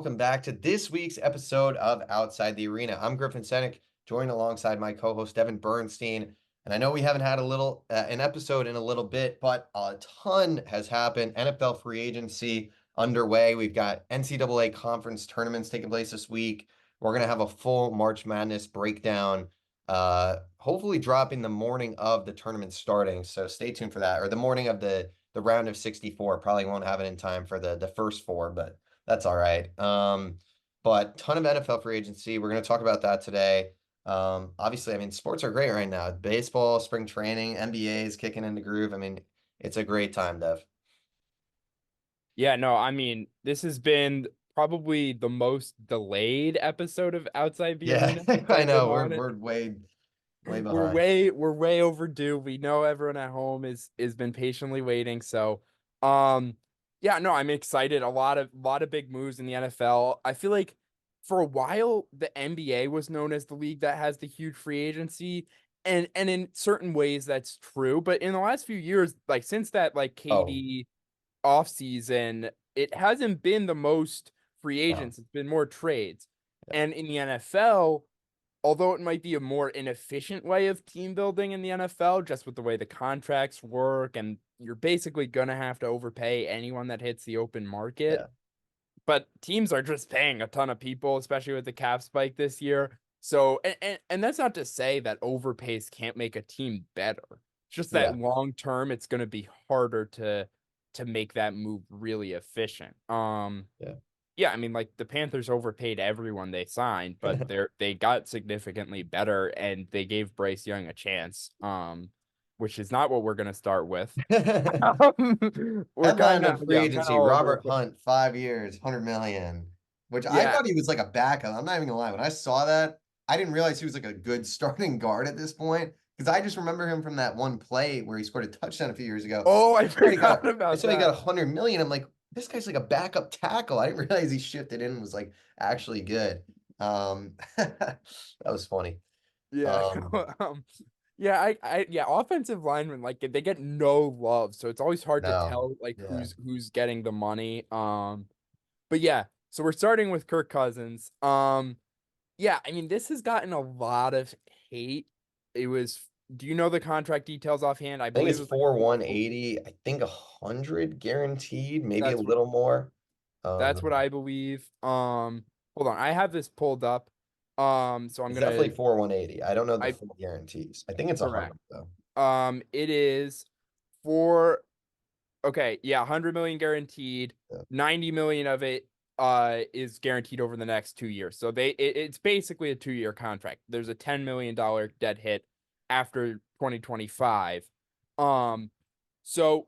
welcome back to this week's episode of Outside the Arena. I'm Griffin Senek, joined alongside my co-host Devin Bernstein. And I know we haven't had an episode in a little bit, but a ton has happened. NFL free agency underway. We've got NCAA conference tournaments taking place this week. We're gonna have a full March Madness breakdown, hopefully dropping the morning of the tournament starting. So stay tuned for that, or the morning of the round of 64. Probably won't have it in time for the first four, but that's all right. But ton of NFL free agency. We're going to talk about that today. Obviously, I mean, sports are great right now. Baseball, spring training, NBA is kicking into groove. I mean, it's a great time, Dev. Yeah, no, I mean, this has been probably the most delayed episode of Outside the Yeah, Arena since I I've been know. We're on it. we're way We're behind. way overdue. We know everyone at home is been patiently waiting. So, um, yeah, no, I'm excited. A lot of big moves in the NFL. I feel like for a while the NBA was known as the league that has the huge free agency. And in certain ways that's true, but in the last few years, like since that like Oh, KD off season, it hasn't been the most free no. agents. It's been more trades. Yeah. And in the NFL, although it might be a more inefficient way of team building in the NFL, just with the way the contracts work, and you're basically going to have to overpay anyone that hits the open market. Yeah. But teams are just paying a ton of people, especially with the cap spike this year. So, and that's not to say that overpays can't make a team better. It's just that Yeah. long term, it's going to be harder to make that move really efficient. Yeah. Yeah, I mean, like the Panthers overpaid everyone they signed, but they got significantly better and they gave Bryce Young a chance. Which is not what we're gonna start with. We're Headline kind of of free yeah, I'm kind of agency, all over the Robert place. Hunt, 5 years, 100 million, which I Yeah. thought he was like a backup. I'm not even gonna lie. When I saw that, I didn't realize he was like a good starting guard at this point. Because I just remember him from that one play where he scored a touchdown a few years ago. Oh, I I got forgot I about saw he got that. 100 million. I'm like, this guy's like a backup tackle. I didn't realize he shifted in and was like actually good. That was funny. Yeah. Um, Yeah, yeah, offensive linemen like they get no love, so it's always hard to no, tell like yeah, who's getting the money. But yeah, so we're starting with Kirk Cousins. Yeah, I mean this has gotten a lot of hate. It was, do you know the contract details offhand? I I think believe it's it was like 4 four. 180. I think 100 guaranteed, maybe a That's little more. that's what Um, I believe. Hold on, I have this pulled up. So I'm it's gonna definitely 4 180. I don't know the I full guarantees. I think it's correct. 100 though. It is for okay, yeah, 100 million guaranteed. Yeah. 90 million of it is guaranteed over the next 2 years. So it's basically a 2-year contract. There's a $10 million dead hit after 2025. Um, so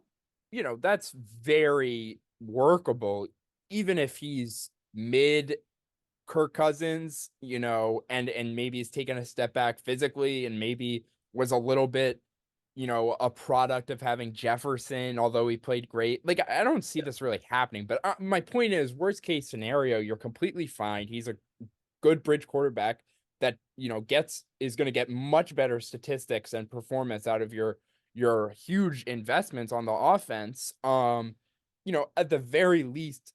that's very workable, even if he's mid Kirk Cousins, and maybe he's taken a step back physically and maybe was a little bit, a product of having Jefferson, although he played great. Like, I don't see this really happening, but my point is, worst case scenario, you're completely fine. He's a good bridge quarterback that, is going to get much better statistics and performance out of your huge investments on the offense. At the very least,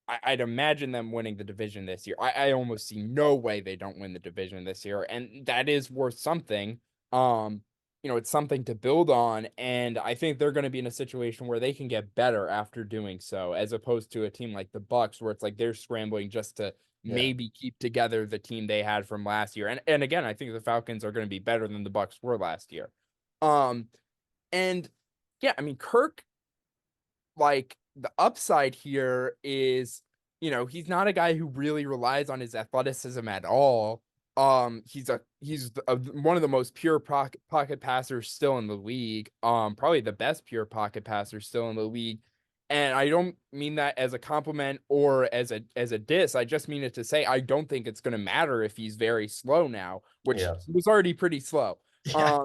I'd imagine them winning the division this year. I almost see no way they don't win the division this year, and that is worth something. It's something to build on, and I think they're going to be in a situation where they can get better after doing so, as opposed to a team like the Bucks, where it's like they're scrambling just to Yeah. maybe keep together the team they had from last year. And again, I think the Falcons are going to be better than the Bucks were last year. Um, and yeah, I mean Kirk, like the upside here is, he's not a guy who really relies on his athleticism at all. One of the most pure pocket passers still in the league. Probably the best pure pocket passer still in the league. And I don't mean that as a compliment or as a diss. I just mean it to say I don't think it's going to matter if he's very slow now, which Yeah. he was already pretty slow. Yeah.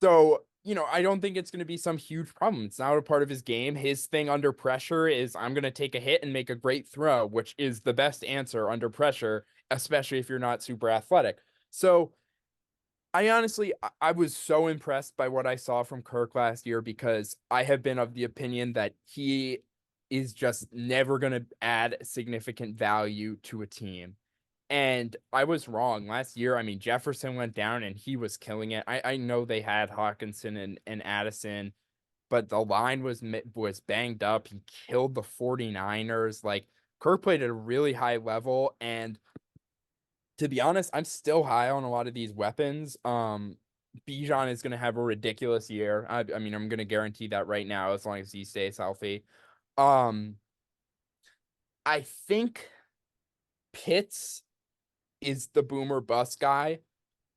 So, I don't think it's going to be some huge problem. It's not a part of his game. His thing under pressure is I'm going to take a hit and make a great throw, which is the best answer under pressure, especially if you're not super athletic. So I honestly, I was so impressed by what I saw from Kirk last year because I have been of the opinion that he is just never going to add significant value to a team. And I was wrong last year. I mean, Jefferson went down and he was killing it. I know they had Hawkinson and Addison, but the line was banged up. He killed the 49ers. Like, Kirk played at a really high level, and to be honest, I'm still high on a lot of these weapons. Bijan is going to have a ridiculous year. I mean, I'm going to guarantee that right now as long as he stays healthy. Um, I think Pitts is the boomer bust guy.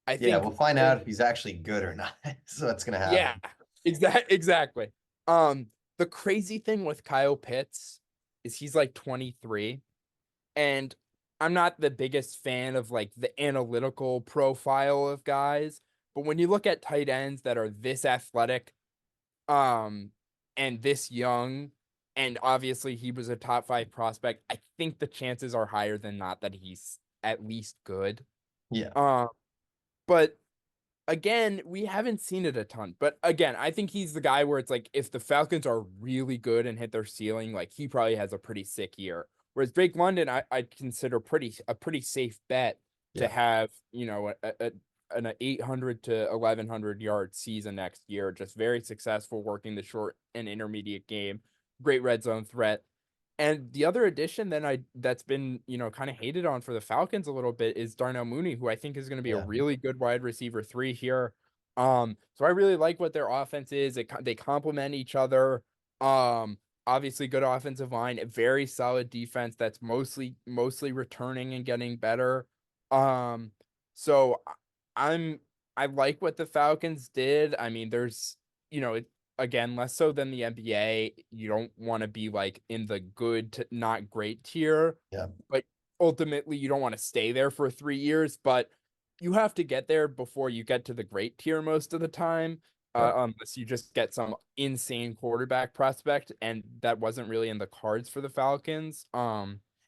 I Yeah, think we'll find the out if he's actually good or not. So what's gonna Yeah, happen. exactly. The crazy thing with Kyle Pitts is he's like 23, and I'm not the biggest fan of like the analytical profile of guys, but when you look at tight ends that are this athletic, um, and this young, and obviously he was a top 5 prospect, I think the chances are higher than not that he's at least good. Yeah, Um, but again, we haven't seen it a ton. But again, I think he's the guy where it's like if the Falcons are really good and hit their ceiling, like he probably has a pretty sick year. Whereas Drake London, I'd consider a pretty safe bet to yeah, have, an 800 to 1100 yard season next year. Just very successful working the short and intermediate game. Great red zone threat. And the other addition that's been, kind of hated on for the Falcons a little bit is Darnell Mooney, who I think is going to be a yeah, really good wide receiver 3 here. So I really like what their offense is. They complement each other. Um, Obviously good offensive line, a very solid defense that's mostly returning and getting better. Um, so I'm I like what the Falcons did. I mean, there's, again, less so than the NBA. You don't want to be like in the good to not great tier, yeah, but ultimately you don't want to stay there for 3 years, but you have to get there before you get to the great tier most of the time. right. Unless you just get some insane quarterback prospect, and that wasn't really in the cards for the Falcons.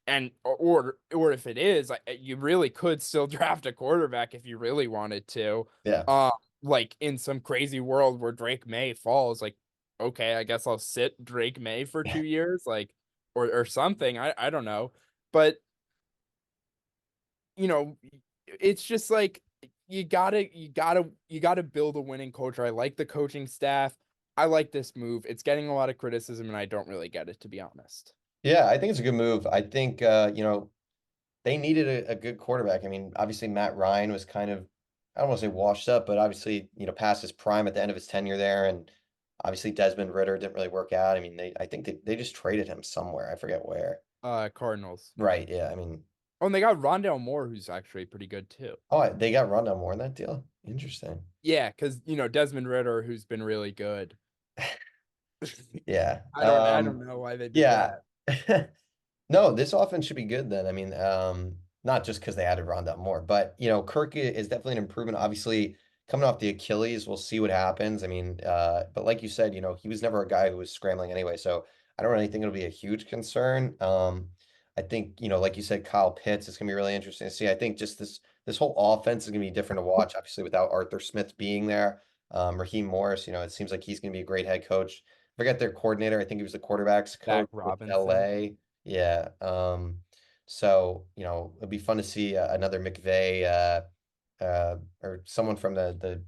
And or if it is, you really could still draft a quarterback if you really wanted to. Yeah, Uh, like in some crazy world where Drake May falls, like, okay, I guess I'll sit Drake May for 2 years, like, or something. I don't know, but you know, it's just like you gotta build a winning culture. I like the coaching staff. I like this move. It's getting a lot of criticism, and I don't really get it, to be honest. yeah. I think it's a good move. I think they needed a good quarterback. I mean, obviously Matt Ryan was kind of, I don't want to say washed up, but obviously, past his prime at the end of his tenure there. And obviously Desmond Ritter didn't really work out. I mean, I think they just traded him somewhere. I forget where. Cardinals. Right. Yeah. I mean, Oh, and they got Rondale Moore, who's actually pretty good too. oh, they got Rondell Moore in that deal. Interesting. Yeah, because Desmond Ritter, who's been really good. Yeah. I don't know why they did Yeah. that. No, this offense should be good then. I mean, not just because they added Rondell Moore, but Kirk is definitely an improvement. Obviously, coming off the Achilles, we'll see what happens. I mean, but like you said, he was never a guy who was scrambling anyway, so I don't really think it'll be a huge concern. I think, like you said, Kyle Pitts is gonna be really interesting to see. I think just this whole offense is gonna be different to watch, obviously without Arthur Smith being there. Raheem Morris, it seems like he's gonna be a great head coach. Forget their coordinator. I think he was the quarterbacks Zach coach with Robinson. LA. Yeah. So, it'd be fun to see another McVay or someone from the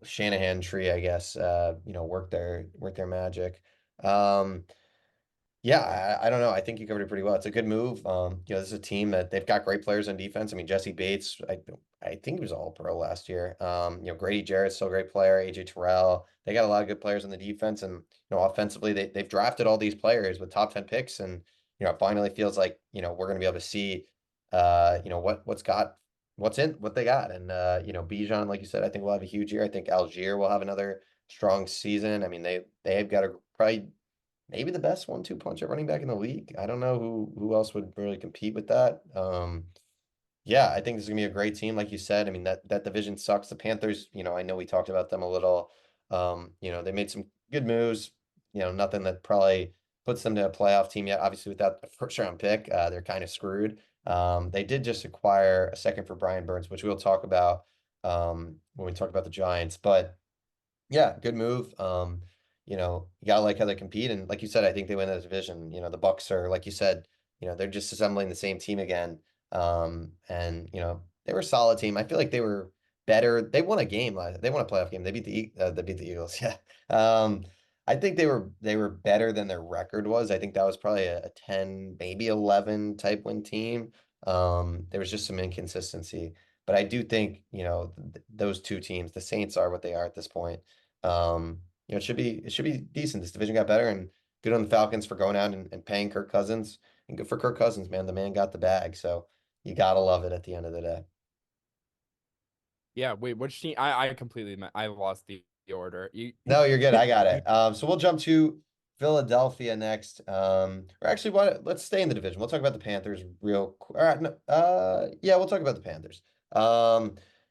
Shanahan tree, I guess, work their magic. Um, yeah, I don't know. I think you covered it pretty well. It's a good move. This is a team that they've got great players on defense. I mean, Jesse Bates, I think he was all pro last year. Grady Jarrett's still a great player, AJ Terrell. They got a lot of good players on the defense, and offensively they've drafted all these players with top 10 picks, and it finally feels like, we're gonna be able to see what they got. And Bijan, like you said, I think will have a huge year. I think Algier will have another strong season. I mean, they've got a probably maybe the best 1-2 punch at running back in the league. I don't know who else would really compete with that. Yeah, I think this is gonna be a great team, like you said. I mean, that division sucks. The Panthers, I know we talked about them a little. They made some good moves. Nothing that probably puts them to a playoff team yet. Obviously, without the first round pick, they're kind of screwed. They did just acquire a second for Brian Burns, which we'll talk about when we talk about the Giants. But yeah, good move. you gotta like how they compete. And like you said, I think they win the division. The Bucks are, like you said, they're just assembling the same team again. And they were a solid team. I feel like they were better. They won a game. They won a playoff game. They beat the Eagles. Yeah. Um, I think they were better than their record was. I think that was probably a 10, maybe 11 type win team. There was just some inconsistency. But I do think, those two teams, the Saints are what they are at this point. It should be decent. This division got better, and good on the Falcons for going out and paying Kirk Cousins. And good for Kirk Cousins, man. The man got the bag. So you gotta love it at the end of the day. Yeah, wait, which team? I completely I lost the order. You No, you're good. I got it. So we'll jump to Philadelphia next. Or actually, let's stay in the division. We'll talk about the Panthers real quick. All right, no, yeah, we'll talk about the Panthers.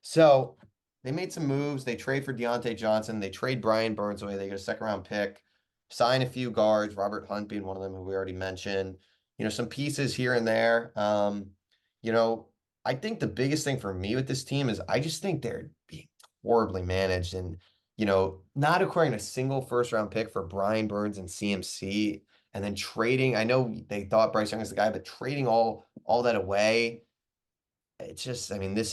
So they made some moves. They trade for Deontay Johnson. They trade Brian Burns away. They get a second round pick, sign a few guards, Robert Hunt being one of them who we already mentioned. Some pieces here and there. You know, I think the biggest thing for me with this team is I just think they're being horribly managed, and not acquiring a single first round pick for Brian Burns and CMC, and then trading. I know they thought Bryce Young was the guy, but trading all that away. It's just, I mean, this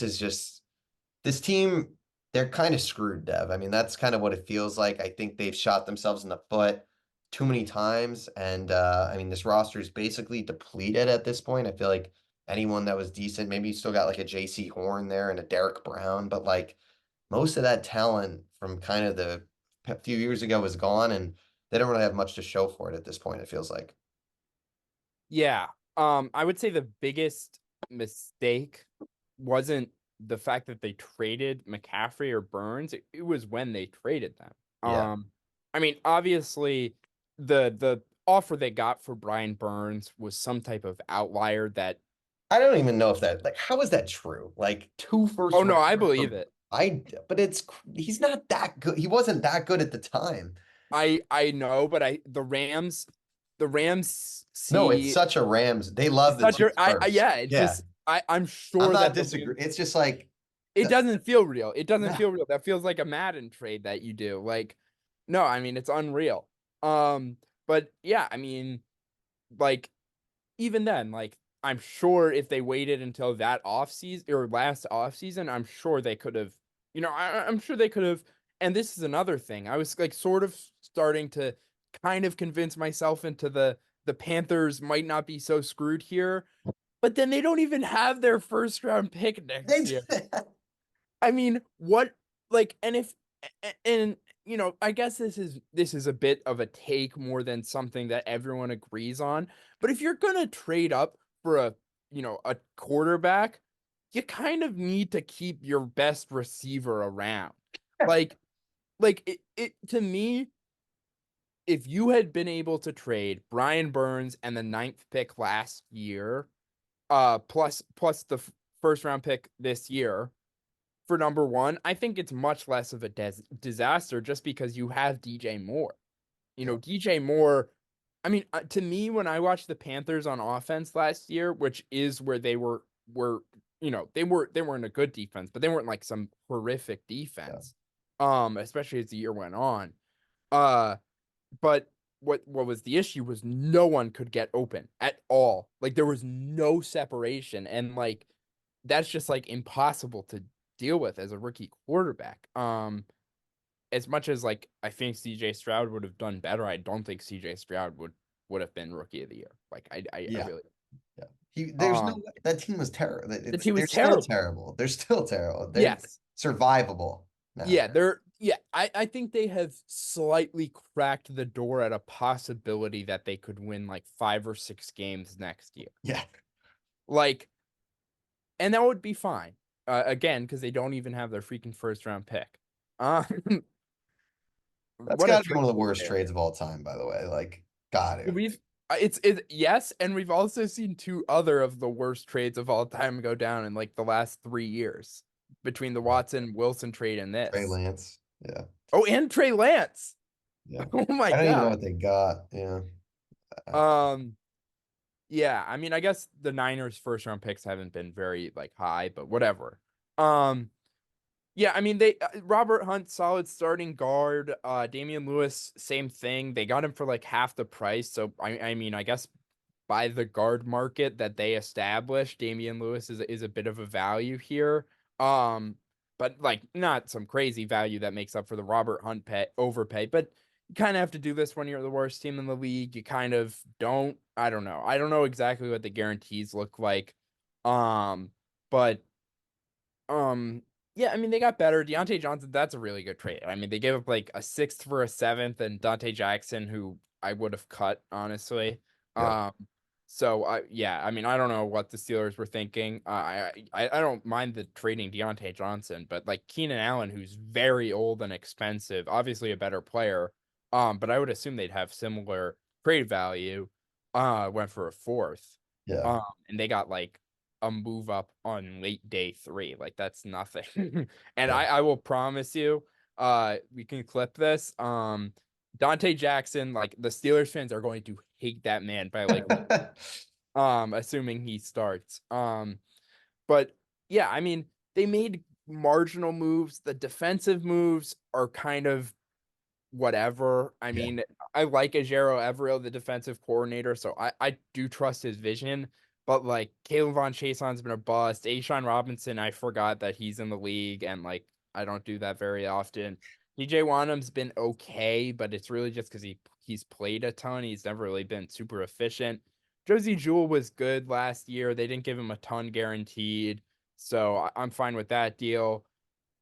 team, they're kind of screwed, Dev. I mean, that's kind of what it feels like. I think they've shot themselves in the foot too many times. And I mean, this roster is basically depleted at this point. I feel like anyone that was decent, maybe you still got like a JC Horn there and a Derek Brown, but like most of that talent from kind of the few years ago is gone, and they don't really have much to show for it at this point, it feels like. Yeah. I would say the biggest mistake wasn't the fact that they traded McCaffrey or Burns. It was when they traded them. Yeah. I mean, obviously the offer they got for Brian Burns was some type of outlier that I don't even know if that, like, how is that true? Like, two first oh no, I rounders believe from, it. but he's not that good. He wasn't that good at the time. I know, but the Rams No, it's see such a Rams. They love the such two a first. yeah, it's Yeah. just I'm I'm sure not that the disagree. Rams It's just like, it the, doesn't feel real. It doesn't no. feel real. That feels like a Madden trade that you do. Like, no, I mean it's unreal. Um, but yeah, I mean, like even then, like I'm sure if they waited until that off season or last off season, I'm sure they could have, I'm sure they could have. And this is another thing. I was like sort of starting to kind of convince myself into the Panthers might not be so screwed here, but then they don't even have their first round pick They, next year. I mean, what like and if and I guess this is a bit of a take more than something that everyone agrees on, but if you're going to trade up for a quarterback, you kind of need to keep your best receiver around. Like it to me, if you had been able to trade Brian Burns and the ninth pick last year, plus the first round pick this year, for number one, I think it's much less of a disaster just because you have DJ Moore. yeah. DJ Moore, I mean, to me, when I watched the Panthers on offense last year, which is where were they weren't a good defense, but they weren't like some horrific Yeah. defense. Especially as the year went on. Uh, but what was the issue was no one could get open at all. Like there was no separation, and like that's just like impossible to deal with as a rookie quarterback. As much as like I think CJ Stroud would have done better, I don't think CJ Stroud would have been rookie of the year. Like I Yeah. really Yeah. There's no um that team was terrible. the team They're was still terrible. terrible. They're still terrible. They're Yes. survivable now. I think they have slightly cracked the door at a possibility that they could win like 5 or 6 games next year. Yeah. Like, and that would be fine. Again, because they don't even have their freaking first round pick. Um, That's what a got to be trade one of the for the worst Bears. trades of all time, by the way. Like, got to. We've it's yes, and we've also seen two other of the worst trades of all time go down in like the last 3 years between the Watson Wilson trade and Trey this. Lance. Yeah. Oh, and Trey Lance. Yeah. Oh my I don't even know God. what they got. Yeah. Um, yeah, I mean, I guess the Niners' first round picks haven't been very like high, but whatever. Um, Yeah, I mean they Robert Hunt, solid starting guard. Damian Lewis, same thing. They got him for like half the price. So I mean, I guess by the guard market that they established, Damian Lewis is a bit of a value here. Um, but like not some crazy value that makes up for the Robert Hunt overpay. But you kind of have to do this when you're the worst team in the league. You kind of don't. I don't know. I don't know exactly what the guarantees look like. Um, but um, yeah, I mean they got better. Deontay Johnson, that's a really good trade. I mean they gave up like a sixth for a seventh, and Dante Jackson, who I would have cut honestly. Yeah. Um, so yeah, I mean I don't know what the Steelers were thinking. I don't mind the trading Deontay Johnson, but like Keenan Allen, who's very old and expensive, obviously a better player. But I would assume they'd have similar trade value. Went for a fourth. Yeah. And they got like a move up on late day 3. Like that's nothing. And Yeah. I will promise you, we can clip this. Dante Jackson, like the Steelers fans are going to hate that man by like week, assuming he starts. But yeah, I mean, they made marginal moves. The defensive moves are kind of whatever. I Yeah. mean, I like Ajero Evero, the defensive coordinator, so I do trust his vision. But like Caleb Von Chaison's been a bust. Ashawn Robinson, I forgot that he's in the league, and like I don't do that very often. DJ Wanham's been okay, but it's really just because he's played a ton. He's never really been super efficient. Josie Jewell was good last year. They didn't give him a ton guaranteed, so I'm fine with that deal.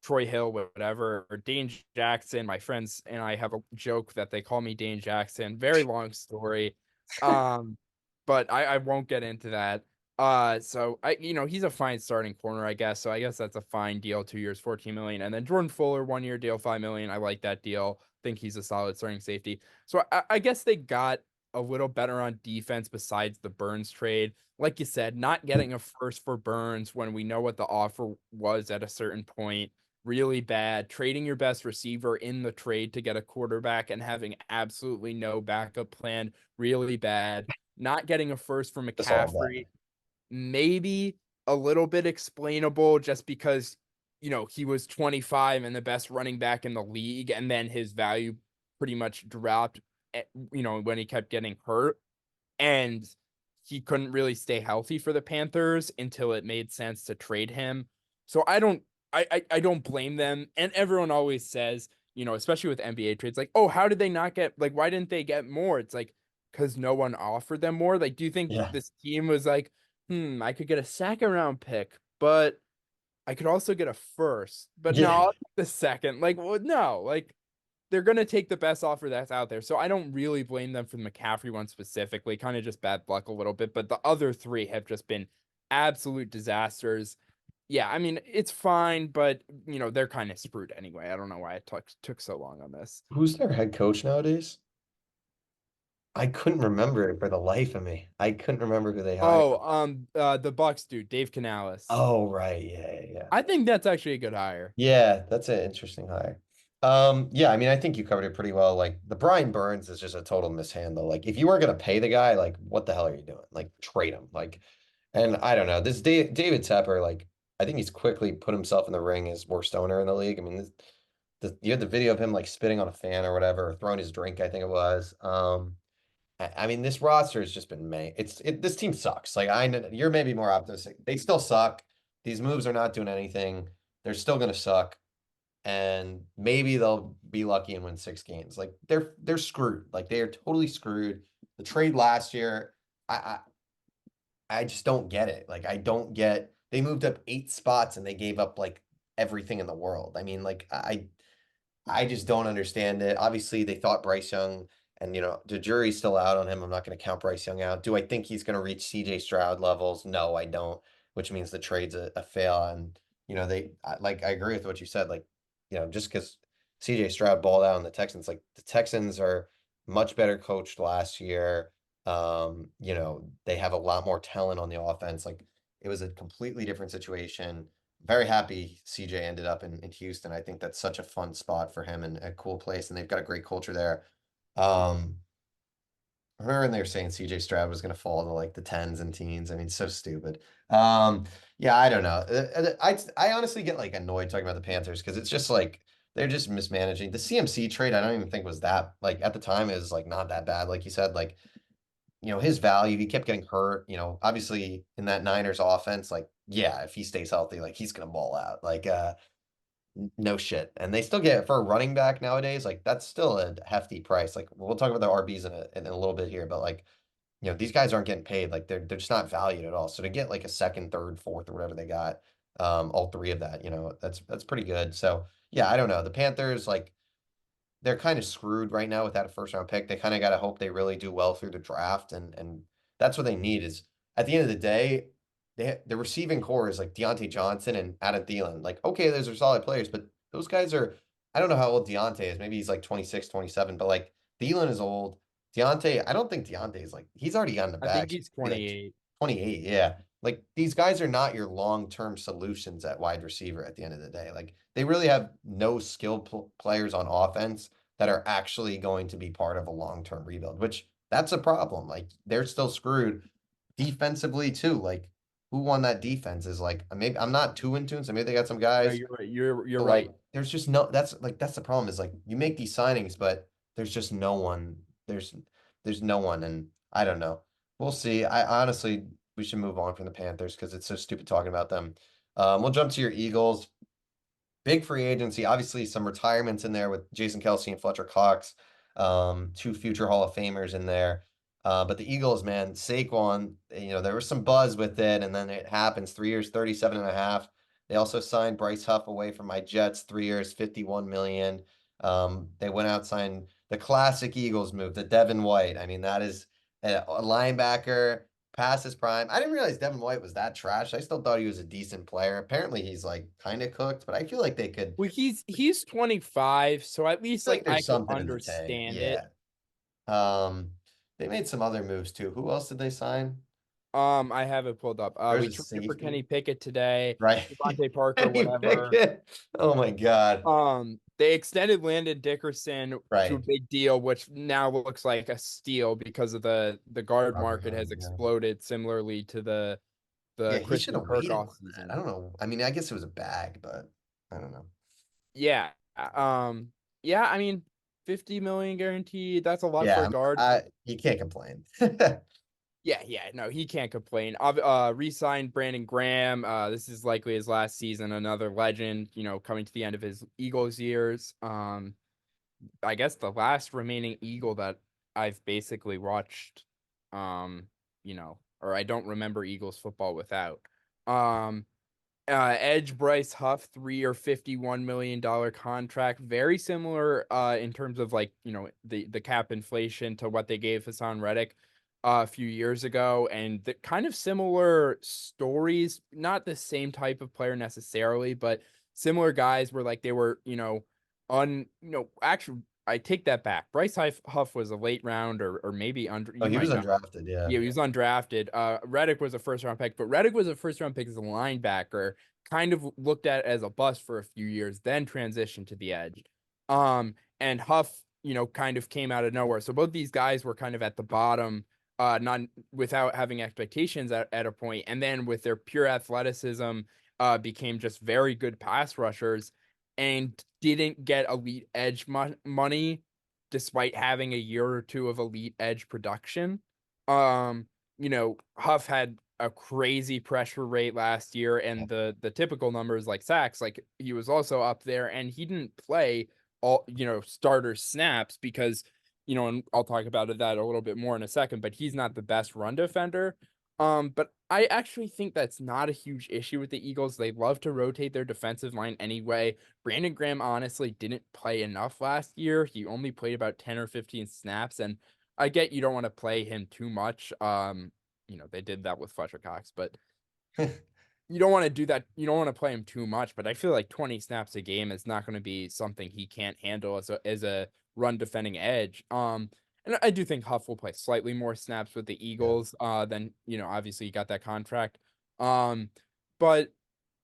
Troy Hill, whatever, or Dane Jackson. My friends and I have a joke that they call me Dane Jackson. Very long story. Um, but I won't get into that. So he's a fine starting corner, I guess. So I guess that's a fine deal, 2 years, 14 million. And then Jordan Fuller, 1 year deal, 5 million. I like that deal. Think he's a solid starting safety. So I guess they got a little better on defense besides the Burns trade. Like you said, not getting a first for Burns when we know what the offer was at a certain point really bad. Trading your best receiver in the trade to get a quarterback and having absolutely no backup plan, really bad. Not getting a first for It's all bad. McCaffrey, maybe a little bit explainable just because, he was 25 and the best running back in the league, and then his value pretty much dropped, when he kept getting hurt. And he couldn't really stay healthy for the Panthers until it made sense to trade him. So I don't blame them. And everyone always says, especially with NBA trades, like, oh, how did they not get like why didn't they get more? It's like because no one offered them more. Like, do you think Yeah. this team was like, I could get a second round pick, but I could also get a first. But no, Yeah. I'll take the second. Like, well, no, like they're gonna take the best offer that's out there. So I don't really blame them for the McCaffrey one specifically, kind of just bad luck a little bit. But the other three have just been absolute disasters. Yeah, I mean it's fine, but they're kind of screwed anyway. I don't know why it took so long on this. Who's their head coach nowadays? I couldn't remember it for the life of me. I couldn't remember who they hired. Oh, the Bucks dude, Dave Canales. Oh, right. Yeah, yeah, yeah. I think that's actually a good hire. Yeah, that's an interesting hire. Yeah, I mean, I think you covered it pretty well. Like the Brian Burns is just a total mishandle. Like if you weren't gonna pay the guy, like what the hell are you doing? Like trade him. Like, and I don't know. This David Tepper, like I think he's quickly put himself in the ring as worst owner in the league. I mean, you had the video of him like spitting on a fan or whatever, or throwing his drink, I think it was. I mean, this roster has just been made. This team sucks. Like I know you're maybe more optimistic. They still suck. These moves are not doing anything. They're still gonna suck, and maybe they'll be lucky and win 6 games. Like they're screwed. Like they are totally screwed. The trade last year, I I just don't get it. Like I don't get. They moved up 8 spots and they gave up like everything in the world. I mean, like I just don't understand it. Obviously, they thought Bryce Young, and the jury's still out on him. I'm not going to count Bryce Young out. Do I think he's going to reach CJ Stroud levels? No, I don't, which means the trade's a fail. And, I agree with what you said. Like, just because CJ Stroud balled out on the Texans, like the Texans are much better coached last year. They have a lot more talent on the offense. Like, it was a completely different situation. Very happy CJ ended up in Houston. I think that's such a fun spot for him and a cool place, and they've got a great culture there. Um, I remember when they were saying CJ Stroud was going to fall to like the tens and teens. I mean, so stupid. Um, yeah, I don't know. I honestly get like annoyed talking about the Panthers because it's just like they're just mismanaging. The CMC trade, I don't even think was that like at the time is like not that bad. Like you said, like his value, he kept getting hurt. Obviously in that Niners offense, like yeah, if he stays healthy, like he's gonna ball out. Like no shit. And they still get for a running back nowadays, like that's still a hefty price. Like we'll talk about the RBs in a little bit here, but like these guys aren't getting paid. Like they're just not valued at all. So to get like a second, third, fourth, or whatever they got, all three of that, that's pretty good. So yeah, I don't know. The Panthers, like they're kind of screwed right now without a first round pick. They kind of got to hope they really do well through the draft, and that's what they need. Is at the end of the day, the receiving core is like Deontay Johnson and Adam Thielen. Like okay, those are solid players, but those guys are. I don't know how old Deontay is. Maybe he's like 26, 27, but like Thielen is old. Deontay, I don't think Deontay is like he's already gotten the I bag. think He's he's like 28. 28, yeah. Like these guys are not your long-term solutions at wide receiver at the end of the day. Like they really have no skilled players on offense that are actually going to be part of a long-term rebuild, which that's a problem. Like they're still screwed defensively too. Like who won that defense is like maybe I'm not too in tune, so maybe they got some No, guys, you're right. You're but right. like there's just no that's the problem is like you make these signings, but there's just no one. There's no one, and I don't know. We'll see. I honestly we should move on from the Panthers because it's so stupid talking about them. We'll jump to your Eagles. Big free agency, obviously some retirements in there with Jason Kelsey and Fletcher Cox, two future Hall of Famers in there. But the Eagles, man, Saquon, there was some buzz with it, and then it happens. 3 years, 37 and a half. They also signed Bryce Huff away from my Jets, 3 years, 51 million. They went out, signed the classic Eagles move, the Devin White. I mean, that is a linebacker past his prime. I didn't realize Devin White was that trash. I still thought he was a decent player. Apparently, he's like kind of cooked, but I feel like they could. Well, he's 25, so at I least feel like like I there's could something in the tank. understand it. Yeah. They made some other moves too. Who else did they sign? I have it pulled up. There's We a traded for safety, Kenny Pickett today, right? Devontae Parker, Kenny whatever. Pickett. Oh my God. They extended Landon Dickerson to a Right. big deal, which now looks like a steal because of the guard Robert market Hunt. has Yeah. exploded similarly to the Yeah, he should Christian have Kirk waited off on that. I season. don't know. I mean, I guess it was a bag, but I don't know. Yeah. Yeah, I mean, 50 million guaranteed. That's a lot for Yeah, a guard. you can't complain. Yeah, no, he can't complain. Re-signed Brandon Graham. This is likely his last season. Another legend, coming to the end of his Eagles years. I guess the last remaining Eagle that I've basically watched, or I don't remember Eagles football without. Um, Edge Bryce Huff, 3 or $51 million contract, very similar in terms of like the cap inflation to what they gave Hassan Reddick a few years ago, and the kind of similar stories, not the same type of player necessarily, but similar guys where like they were actually I take that back. Bryce Huff was a late round or maybe under Oh, you he was might know. undrafted. Yeah. Yeah, he was undrafted. Reddick was a first round pick, but Reddick was a first round pick as a linebacker, kind of looked at as a bust for a few years, then transitioned to the edge. And Huff, kind of came out of nowhere. So both these guys were kind of at the bottom, not without having expectations at a point, and then with their pure athleticism, became just very good pass rushers and didn't get elite edge money despite having a year or two of elite edge production. Um, Huff had a crazy pressure rate last year, and the typical numbers like sacks, like he was also up there, and he didn't play all starter snaps because and I'll talk about that a little bit more in a second, but he's not the best run defender. But I actually think that's not a huge issue with the Eagles. They love to rotate their defensive line anyway. Brandon Graham honestly didn't play enough last year. He only played about 10 or 15 snaps, and I get you don't want to play him too much. They did that with Fletcher Cox, but you don't want to do that. You don't want to play him too much, but I feel like 20 snaps a game is not going to be something he can't handle as a run defending edge. And I do think Huff will play slightly more snaps with the Yeah. Eagles than, obviously he got that contract. Um, but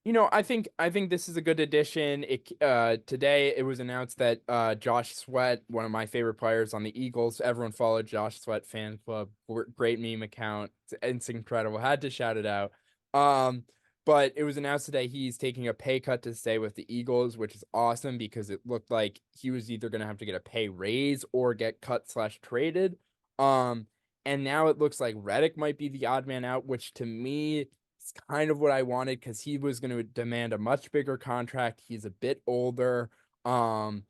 I think this is a good addition. Today it was announced that Josh Sweat, one of my favorite players on the Eagles, everyone followed Josh Sweat fan club, great meme account. It's incredible. Had to shout it out. Um, but it was announced today he's taking a pay cut to stay with the Eagles, which is awesome because it looked like he was either going to have to get a pay raise or get cut slash traded. Um, and now it looks like Reddick might be the odd man out, which to me it's kind of what I wanted because he was going to demand a much bigger contract. He's a bit older. Um,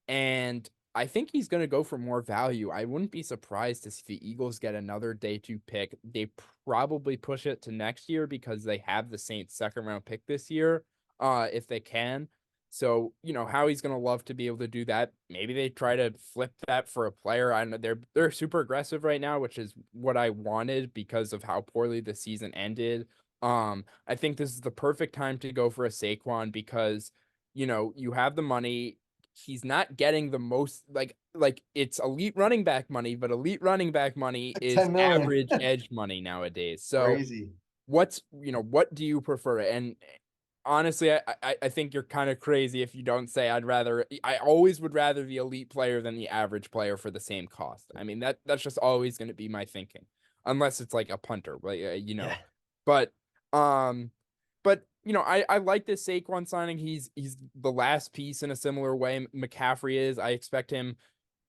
and I think he's going to go for more value. I wouldn't be surprised to see the Eagles get another day two pick. They probably push it to next year because they have the Saints second round pick this year, if they can. So, Howie's going to love to be able to do that. Maybe they try to flip that for a player. I don't know. They're super aggressive right now, which is what I wanted because of how poorly the season ended. I think this is the perfect time to go for a Saquon because, you have the money. He's not getting the most like it's elite running back money, but elite running back money is 10 million. average edge money nowadays. So Crazy. what do you prefer? And honestly, I think you're kind of crazy if you don't say I always would rather the elite player than the average player for the same cost. I mean, that's just always going to be my thinking, unless it's like a punter, Yeah. but um, I like this Saquon signing. He's the last piece in a similar way McCaffrey is. I expect him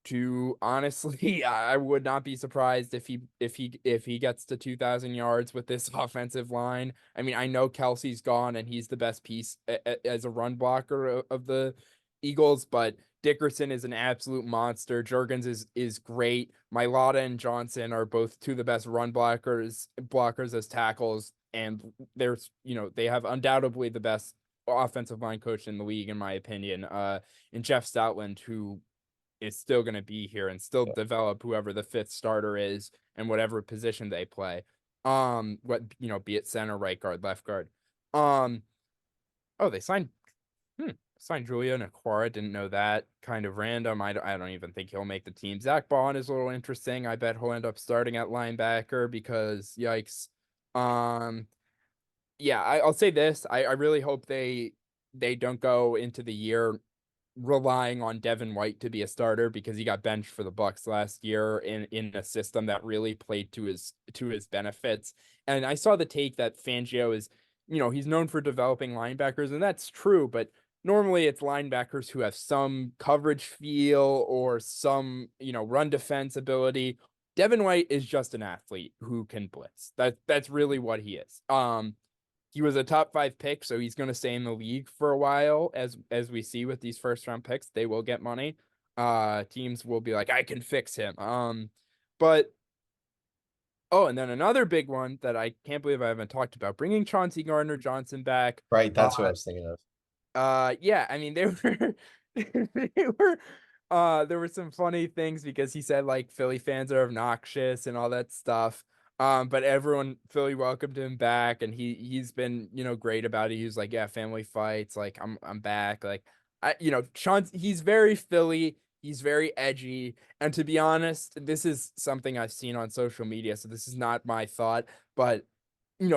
to honestly, I would not be surprised if he gets to 2,000 yards with this offensive line. I mean, I know Kelsey's gone and he's the best piece as a run blocker of the Eagles, but Dickerson is an absolute monster. Jurgens is great. Mailata and Johnson are both two of the best run blockers as tackles, and they have undoubtedly the best offensive line coach in the league, in my opinion. In Jeff Stoutland, who is still going to be here and still develop whoever the fifth starter is and whatever position they play. Be it center, right guard, left guard. Um, oh, they signed Julian Aquara. Didn't know that. Kind of random. I don't even think he'll make the team. Zach Bond is a little interesting. I bet he'll end up starting at linebacker because yikes. Um, yeah, I'll say this. I really hope they don't go into the year relying on Devin White to be a starter because he got benched for the Bucks last year in a system that really played to his benefits. And I saw the take that Fangio is, he's known for developing linebackers, and that's true, but normally it's linebackers who have some coverage feel or some, run defense ability. Devin White is just an athlete who can blitz. That's really what he is. He was a top 5 pick, so he's going to stay in the league for a while. As we see with these first round picks, they will get money. Teams will be like, I can fix him. But oh, and then another big one that I can't believe I haven't talked about, bringing Chauncey Gardner-Johnson back. Right. Uh, That's what I was thinking of. yeah, I mean they were they were there were some funny things because he said like Philly fans are obnoxious and all that stuff. But Philly welcomed him back and he's been, great about it. He was like, yeah, family fights, like I'm back. Like Sean, he's very Philly, he's very edgy. And to be honest, this is something I've seen on social media, so this is not my thought, but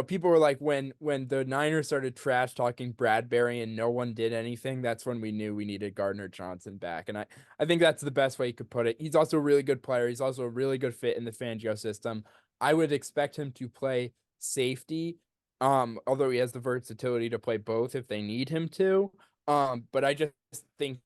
people were like when the Niners started trash talking Bradbury and no one did anything, that's when we knew we needed Gardner Johnson back. And I think that's the best way you could put it. He's also a really good player. He's also a really good fit in the Fangio system. I would expect him to play safety, although he has the versatility to play both if they need him to. But I just think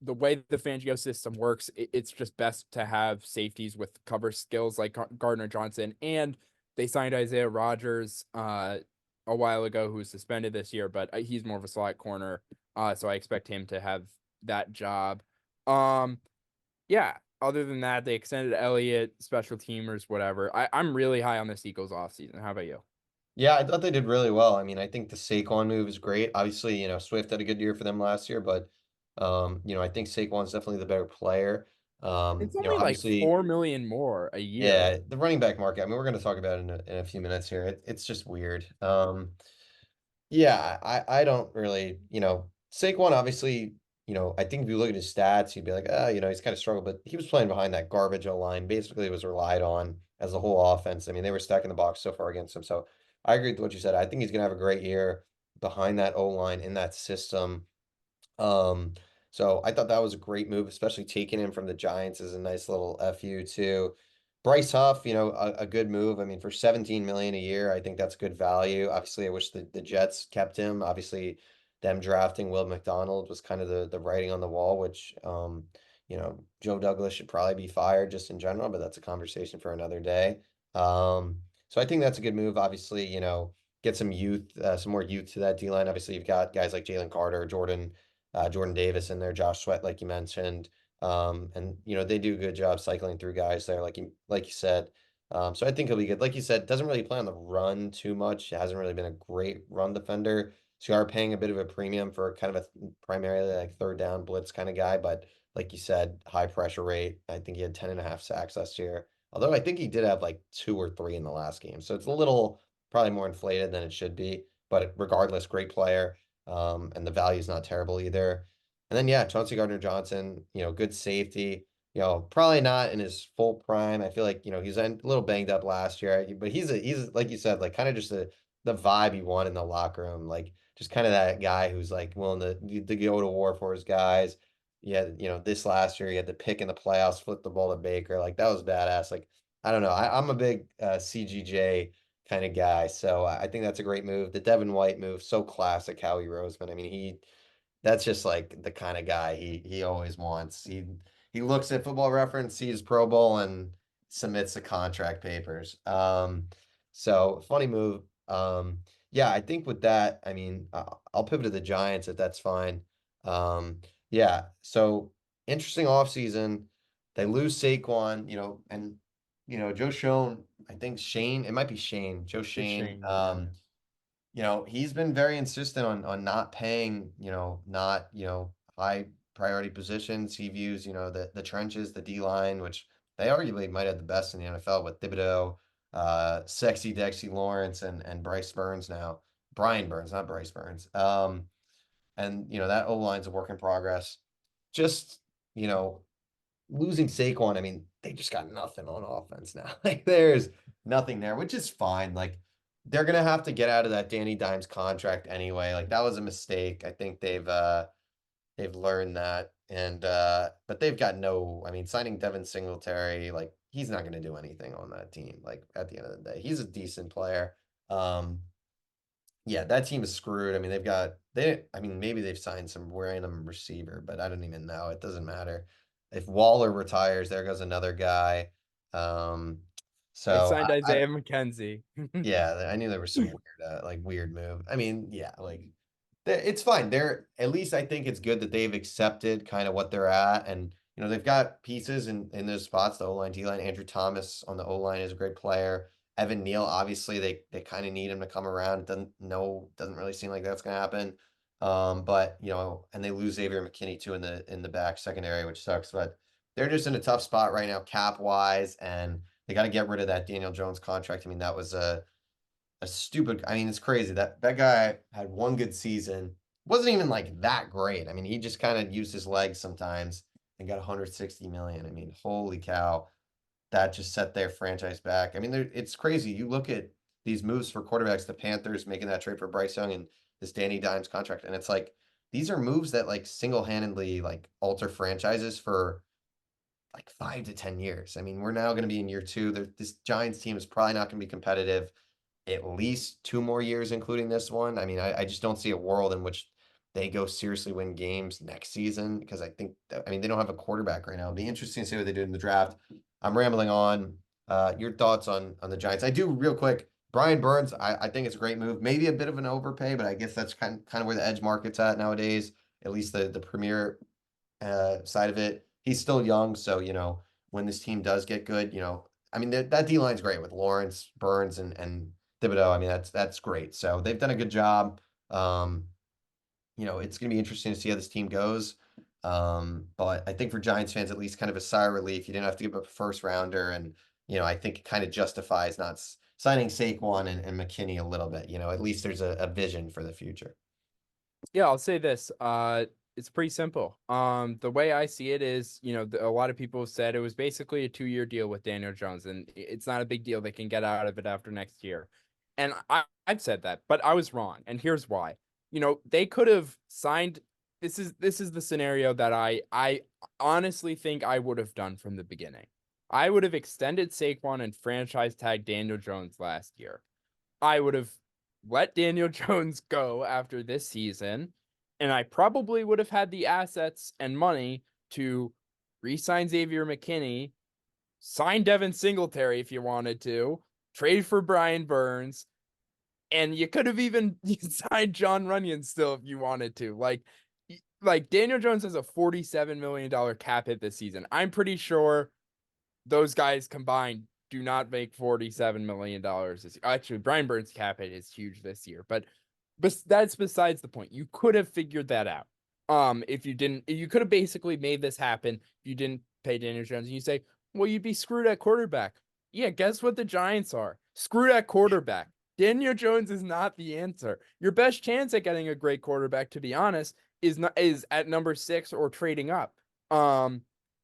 the way the Fangio system works, it's just best to have safeties with cover skills like Gardner Johnson. And they signed Isaiah Rodgers a while ago, who's suspended this year, but he's more of a slot corner. So I expect him to have that job. Um, yeah. Other than that, they extended Elliott, special teamers, whatever. I'm really high on this Eagles offseason. How about you? Yeah, I thought they did really well. I mean, I think the Saquon move is great. Obviously, Swift had a good year for them last year, but I think Saquon's definitely the better player. It's only like Obviously, 4 million more a year. yeah, the running back market. I mean, we're going to talk about it in a few minutes here. It's just weird. Yeah, I don't really, Saquon obviously, I think if you look at his stats, you'd be like, he's kind of struggled, but he was playing behind that garbage O line. Basically, it was relied on as the whole offense. I mean, they were stacking the box so far against him. So I agree with what you said. I think he's gonna have a great year. behind that O-line in that system. Um, so I thought that was a great move, especially taking him from the Giants is a nice little FU too. Bryce Huff, a good move. I mean, for 17 million a year, I think that's good value. Obviously, I wish the Jets kept him. Obviously, them drafting Will McDonald was kind of the writing on the wall, which Joe Douglas should probably be fired just in general, but that's a conversation for another day. So I think that's a good move. Obviously, get some youth, some more youth to that D line. Obviously, you've got guys like Jalen Carter, Jordan Davis in there, Josh Sweat, like you mentioned. And they do a good job cycling through guys there, like you said. So I think he'll be good. Like you said, doesn't really play on the run too much. Hasn't really been a great run defender. So you are paying a bit of a premium for kind of a primarily like third down blitz kind of guy. But like you said, high pressure rate. I think he had 10.5 sacks last year. Although I think he did have like 2 or 3 in the last game. So it's a little probably more inflated than it should be. But regardless, great player. And the value is not terrible either. And then yeah, Chauncey Gardner-Johnson, good safety. Probably not in his full prime. I feel like he's a little banged up last year, but he's like you said, like kind of just the vibe you want in the locker room, like just kind of that guy who's like willing to go to war for his guys. Yeah, this last year he had the pick in the playoffs, flip the ball to Baker, like that was badass. Like I don't know, I'm a big CGJ kind of guy. So I think that's a great move. The Devin White move, so classic Howie Roseman. I mean, that's just like the kind of guy he always wants. He looks at Football Reference, sees Pro Bowl, and submits the contract papers. So funny move. Yeah, I think with that, I mean, I'll pivot to the Giants if that's fine. Yeah, so interesting offseason. They lose Saquon, and Joe Schoen, I think Shane, it might be Shane, Joe It's Shane. Shane, yeah. He's been very insistent on not paying, not, high priority positions. He views, the trenches, the D line, which they arguably might have the best in the NFL with Thibodeau, Sexy Dexy Lawrence, and Bryce Burns now. Brian Burns, not Bryce Burns. And that O line's a work in progress. Just, you know, losing Saquon, I mean, they just got nothing on offense now. Like there's nothing there, which is fine. Like they're gonna have to get out of that Danny Dimes contract anyway. Like that was a mistake. I think they've learned that. And but they've got no, I mean, signing Devin Singletary, like he's not gonna do anything on that team. Like at the end of the day, he's a decent player. Um, yeah, that team is screwed. I mean, I mean, maybe they've signed some random receiver, but I don't even know. It doesn't matter. If Waller retires, there goes another guy. Um, They so signed I Isaiah McKenzie. yeah, I knew there was some weird move. I mean, yeah, like it's fine. They're at least I think it's good that they've accepted kind of what they're at, and they've got pieces in those spots. The O line, D line, Andrew Thomas on the O line is a great player. Evan Neal, obviously they kind of need him to come around. Doesn't really seem like that's gonna happen. But and they lose Xavier McKinney too in the back secondary, which sucks. But they're just in a tough spot right now, cap wise, and they got to get rid of that Daniel Jones contract. I mean, that was a stupid. I mean, it's crazy that guy had one good season. Wasn't even like that great. I mean, he just kind of used his legs sometimes and got 160 million. I mean, holy cow, that just set their franchise back. I mean, it's crazy. You look at these moves for quarterbacks, the Panthers making that trade for Bryce Young and this Danny Dimes contract, and it's like these are moves that like single-handedly like alter franchises for like 5 to 10 years. I mean, we're now going to be in year two. This Giants team is probably not going to be competitive at least 2 more years, including this one. I mean, I just don't see a world in which they go seriously win games next season because I mean, they don't have a quarterback right now. It'll be interesting to see what they do in the draft. I'm rambling on. Your thoughts on the Giants? I do real quick. Brian Burns, I think it's a great move. Maybe a bit of an overpay, but I guess that's kind of where the edge market's at nowadays. At least the premier side of it. He's still young, so when this team does get good, I mean that D line's great with Lawrence, Burns, and Thibodeau. I mean that's great. So they've done a good job. Um, it's gonna be interesting to see how this team goes. But I think for Giants fans, at least kind of a sigh of relief. You didn't have to give up a first rounder, and I think it kind of justifies not signing Saquon and McKinney a little bit. At least there's a vision for the future. Yeah, I'll say this. It's pretty simple. The way I see it is, a lot of people said it was basically a 2-year deal with Daniel Jones, and it's not a big deal. They can get out of it after next year. And I've said that, but I was wrong. And here's why. they could have signed. This is the scenario that I honestly think I would have done from the beginning. I would have extended Saquon and franchise tag Daniel Jones last year. I would have let Daniel Jones go after this season, and I probably would have had the assets and money to re-sign Xavier McKinney, sign Devin Singletary if you wanted to, trade for Brian Burns, and you could have even signed John Runyon still if you wanted to. Like Daniel Jones has a $47 million cap hit this season. I'm pretty sure those guys combined do not make $47 million this year. Actually, Brian Burns' cap hit is huge this year, but that's besides the point. You could have figured that out. If you didn't, you could have basically made this happen if you didn't pay Daniel Jones. And you say, well, you'd be screwed at quarterback. Yeah, guess what the Giants are? Screwed at quarterback. Daniel Jones is not the answer. Your best chance at getting a great quarterback, to be honest, is at number 6 or trading up.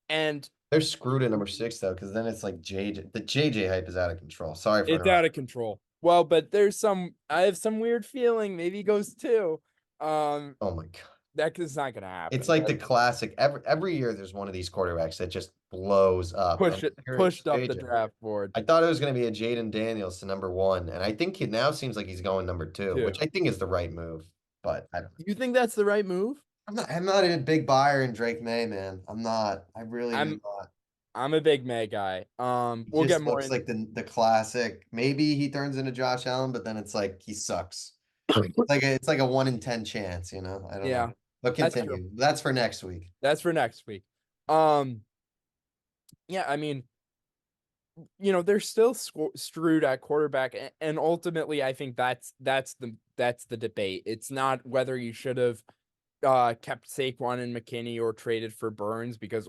And They're screwed at number 6 though, because then it's like JJ. The JJ hype is out of control. Sorry for it's out interrupting. of control. Well, but I have some weird feeling. Maybe he goes 2. Um, Oh my god. that's not gonna It's happen. like the classic. Every year there's one of these quarterbacks that just blows up. And here it's Pushed up the JJ. draft board I thought it was going to be a Jaden Daniels to number 1, and I think it now seems like he's going number 2, which too. I think is the right move. But I don't know. You think that's the right move? I'm not a big buyer in Drake May, man. I'm not. I really am I'm not. I'm a big May guy. He We'll get just more looks in. like the classic. Maybe he turns into Josh Allen, but then it's like he sucks. It's like a 1 in 10 chance, you know? I don't know. Yeah, But that's true. continue. That's for next week. That's for next week. Um, yeah, I mean, they're still screwed at quarterback, and ultimately, I think that's the debate. It's not whether you should have kept Saquon and McKinney or traded for Burns, because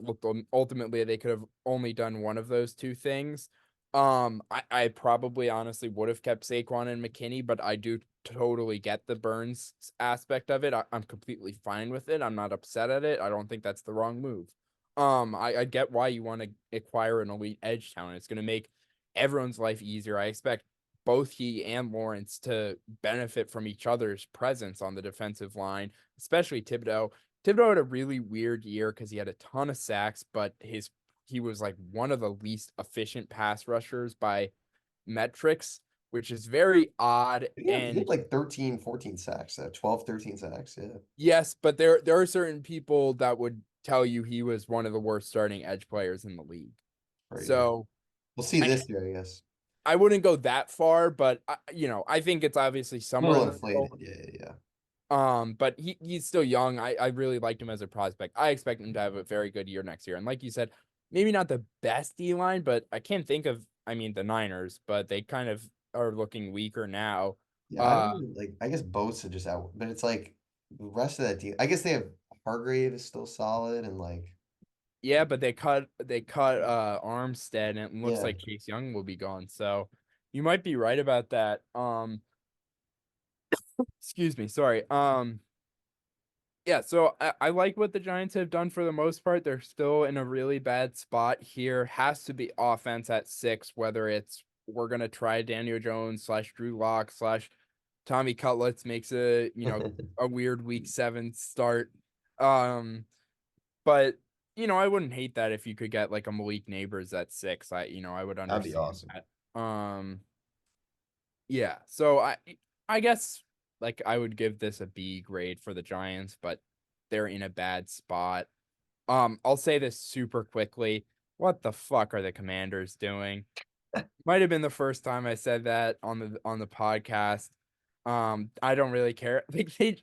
ultimately they could have only done one of those two things. I probably honestly would have kept Saquon and McKinney, but I do totally get the Burns aspect of it. I'm completely fine with it. I'm not upset at it. I don't think that's the wrong move. I get why you want to acquire an elite edge talent. It's going to make everyone's life easier. I expect both he and Lawrence to benefit from each other's presence on the defensive line, especially Thibodeau. Thibodeau had a really weird year because he had a ton of sacks, but he was like one of the least efficient pass rushers by metrics, which is very odd. He had And like 13, 14 sacks, 12, 13 sacks. Yeah. yes, but there are certain people that would tell you he was one of the worst starting edge players in the league. Crazy. So We'll see I this year, I guess. I wouldn't go that far, but I think it's obviously A somewhere little in the inflated. middle. Yeah, yeah, yeah. But he's still young. I really liked him as a prospect. I expect him to have a very good year next year. And like you said, maybe not the best D line, but I can't think of, I mean, the Niners, but they kind of are looking weaker now. Yeah, I don't Uh, even like. I guess Bosa just out, but it's like the rest of that team. I guess they have Hargrave is still solid, and like yeah, but they cut Armstead, and it looks yeah, like Chase Young will be gone. So you might be right about that. Excuse me, sorry. Yeah, so I like what the Giants have done for the most part. They're still in a really bad spot here. Has to be offense at 6, whether it's we're gonna try Daniel Jones slash Drew Lock slash Tommy Cutlets makes a weird week 7 start. Um, but I wouldn't hate that if you could get like a Malik Neighbors at 6. I would that'd be understand awesome. that. Yeah, so I guess like I would give this a B grade for the Giants, but they're in a bad spot. I'll say this super quickly. What the fuck are the Commanders doing? Might have been the first time I said that on the podcast. I don't really care.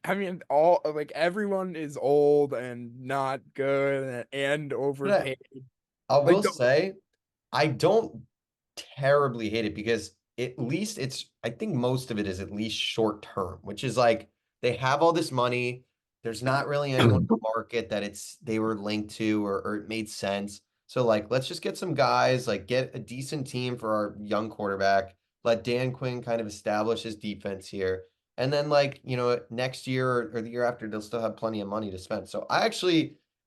I mean, all like everyone is old and not good and But overpaid. I Like will the say, I don't terribly hate it because at least I think most of it is at least short term, which is like they have all this money. There's not really anyone in the market that they were linked to or it made sense. So like let's just get some guys, like get a decent team for our young quarterback. Let Dan Quinn kind of establish his defense here. And then like, next year or the year after, they'll still have plenty of money to spend. So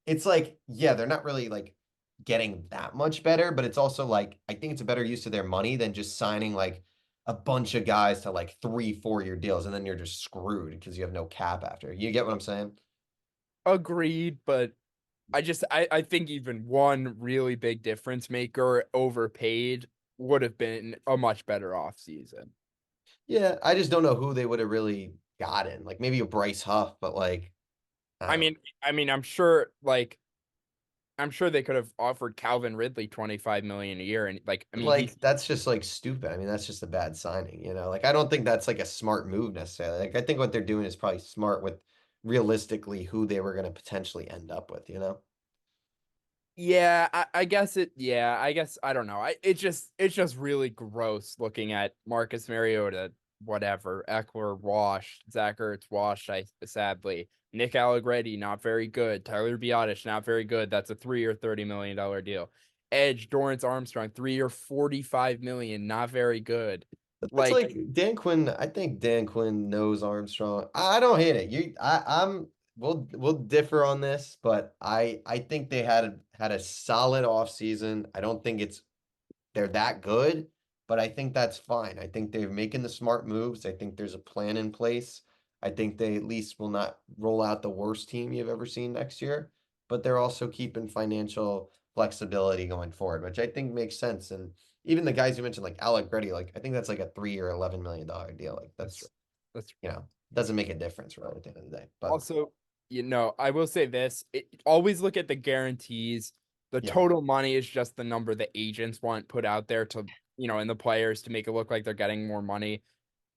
it's like, yeah, they're not really like getting that much better, but it's also like I think it's a better use of their money than just signing like a bunch of guys to like 3 4 year deals, and then you're just screwed because you have no cap after. You get what I'm saying? Agreed, but I think even one really big difference maker overpaid would have been a much better off season. Yeah, I just don't know who they would have really gotten. Like maybe a Bryce Huff, but like I I don't mean, I'm sure they could have offered Calvin Ridley 25 million a year, and like that's just like stupid. I mean, that's just a bad signing, you know. Like I don't think that's like a smart move necessarily. Like I think what they're doing is probably smart with realistically who they were going to potentially end up with, you know. yeah, I guess I don't know. It's just really gross looking at Marcus Mariota, whatever, Eckler washed, Zach Ertz washed, I sadly. Nick Allegretti, not very good. Tyler Biadasz, not very good. That's a 3-year, $30 million deal. Edge, Dorrance Armstrong, 3-year, 45 million, not very good. But that's Like, like Dan Quinn. I think Dan Quinn knows Armstrong. I don't hate it. I'm. We'll differ on this, but I think they had a solid offseason. I don't think they're that good, but I think that's fine. I think they're making the smart moves. I think there's a plan in place. I think they at least will not roll out the worst team you've ever seen next year, but they're also keeping financial flexibility going forward, which I think makes sense. And even the guys you mentioned, like Alec, like I think that's like a 3 year, $11 million deal. Like that's true. that's That's true. doesn't make a difference really at the end of the day. But Also, I will say this, always look at the guarantees. The yeah, total money is just the number the agents want put out there to, and the players to make it look like they're getting more money.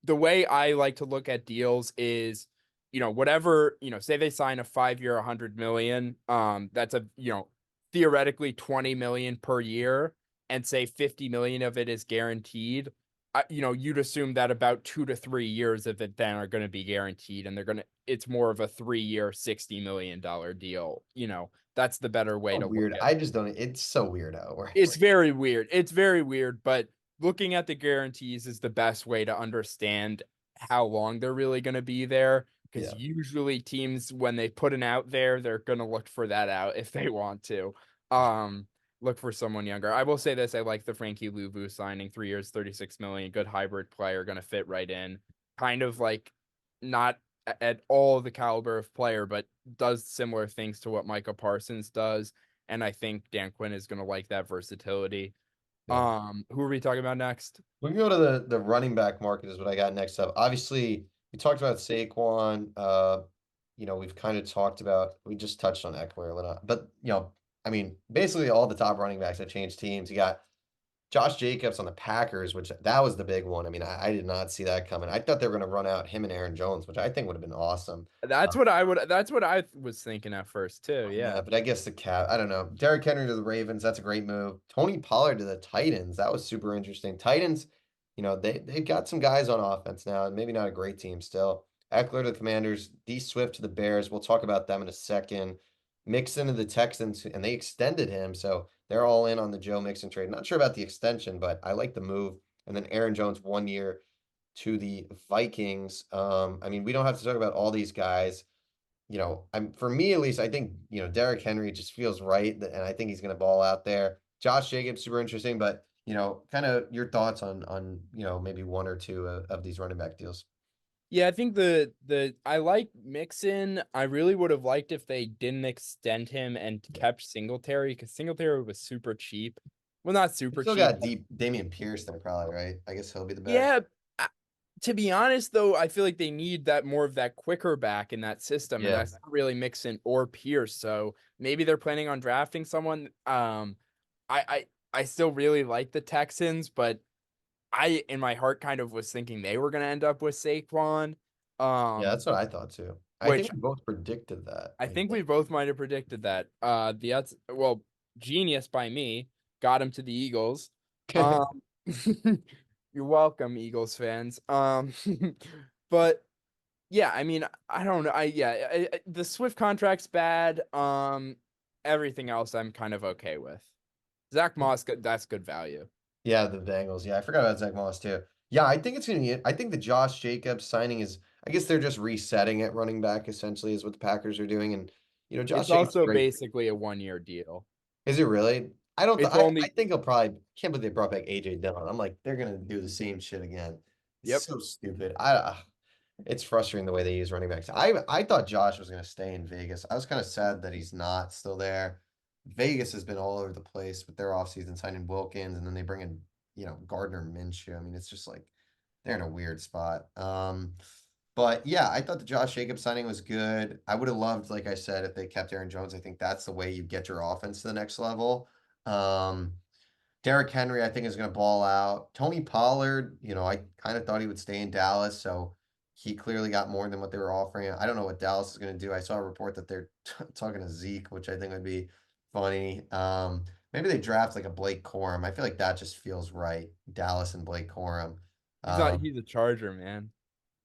The way I like to look at deals is, whatever, say they sign a 5-year, 100 million, that's theoretically 20 million per year, and say 50 million of it is guaranteed. You'd assume that about 2 to 3 years of it then are going to be guaranteed, and it's more of a 3-year, $60 million deal. That's the better way so to look weird. at I it. just don't. It's so weird out where It's very weird. It's very weird, but looking at the guarantees is the best way to understand how long they're really going to be there. Because yeah. usually teams, when they put an out there, they're going to look for that out if they want to. Um, Look for someone younger. I will say this: I like the Frankie Louvu signing, 3 years, 36 million, good hybrid player, going to fit right in. Kind of like not at all the caliber of player, but does similar things to what Micah Parsons does, and I think Dan Quinn is going to like that versatility. Yeah. Who are we talking about next? We can go to the running back market is what I got next up. Obviously, we talked about Saquon. We've kind of talked about we just touched on Eckler a little, but I mean, basically all the top running backs have changed teams. You got Josh Jacobs on the Packers, which that was the big one. I mean, I did not see that coming. I thought they were going to run out him and Aaron Jones, which I think would have been awesome. That's what I was thinking at first too. Yeah, Yeah. but I guess the cap, I don't know. Derrick Henry to the Ravens, that's a great move. Tony Pollard to the Titans, that was super interesting. Titans, they've got some guys on offense now, and maybe not a great team still. Eckler to the Commanders, D Swift to the Bears. We'll talk about them in a second. Mixon to the Texans, and they extended him, so they're all in on the Joe Mixon trade. Not sure about the extension, but I like the move. And then Aaron Jones 1 year to the Vikings. I mean, we don't have to talk about all these guys. I'm for me at least, I think, Derrick Henry just feels right, and I think he's going to ball out there. Josh Jacobs, super interesting, but kind of your thoughts on maybe one or two of these running back deals. Yeah, I think the I like Mixon. I really would have liked if they didn't extend him and Yeah. kept Singletary, because Singletary was super cheap. Well, not They super still cheap. got deep Damian Pierce there, probably, right? I guess he'll be the back. Yeah, to be honest though, I feel like they need that more of that quicker back in that system, and Yeah. that's not really Mixon or Pierce. So maybe they're planning on drafting someone. I still really like the Texans, but I in my heart kind of was thinking they were gonna end up with Saquon. Yeah, Um, that's what I thought too. I think which we both predicted that, I I think we think. both might have predicted that. Well, genius by me got him to the Eagles. Um, you're welcome, Eagles fans. But yeah, I mean, I don't know. The Swift contract's bad. Everything else I'm kind of okay with. Zach Moss, that's good value. Yeah, the Bengals. Yeah, I forgot about Zach Moss too. Yeah, I think it's gonna be. I think the Josh Jacobs signing is. I guess they're just resetting at running back. Essentially, is what the Packers are doing. And It's Josh Jacobs, is also great. basically a 1-year deal. Is it really? I don't. It's I only think he'll probably. Can't believe they brought back AJ Dillon. I'm like, they're gonna do the same shit again. It's yep. so stupid. It's frustrating the way they use running backs. I thought Josh was gonna stay in Vegas. I was kind of sad that he's not still there. Vegas has been all over the place with their offseason signing Wilkins, and then they bring in Gardner Minshew. I mean, it's just like they're in a weird spot. But yeah, I thought the Josh Jacobs signing was good. I would have loved, like I said, if they kept Aaron Jones. I think that's the way you get your offense to the next level. Um, Derrick Henry, I think, is going to ball out. Tony Pollard, I kind of thought he would stay in Dallas, so he clearly got more than what they were offering. I don't know what Dallas is going to do. I saw a report that they're talking to Zeke, which I think would be funny. Maybe they draft like a Blake Corum. I feel like that just feels right. Dallas and Blake Corum. He's not. Um, He's a Charger, man.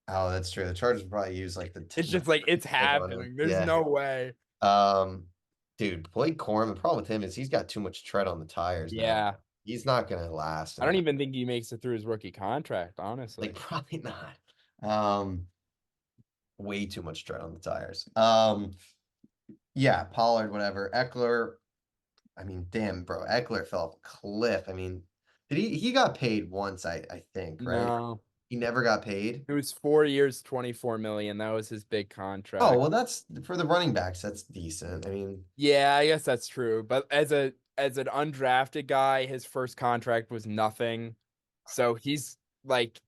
oh, that's true. The Chargers will probably use like It's the just like it's pick on him. happening. There's Yeah. no way. Um, dude, Blake Corum, the problem with him is he's got too much tread on the tires now. Yeah. He's not gonna last I in don't the even think he makes it through his rookie contract, like honestly. probably not. Um, way too much tread on the tires. Yeah, Pollard, whatever. Eckler, I mean, damn, bro, Eckler fell off a cliff. I mean, did he got paid once, I think, right? No. He never got paid. It was 4 years, 24 million. That was his big Oh, contract. well, that's for the running backs, that's decent. I mean, Yeah, I guess that's true. But as an undrafted guy, his first contract was nothing. So he's we're like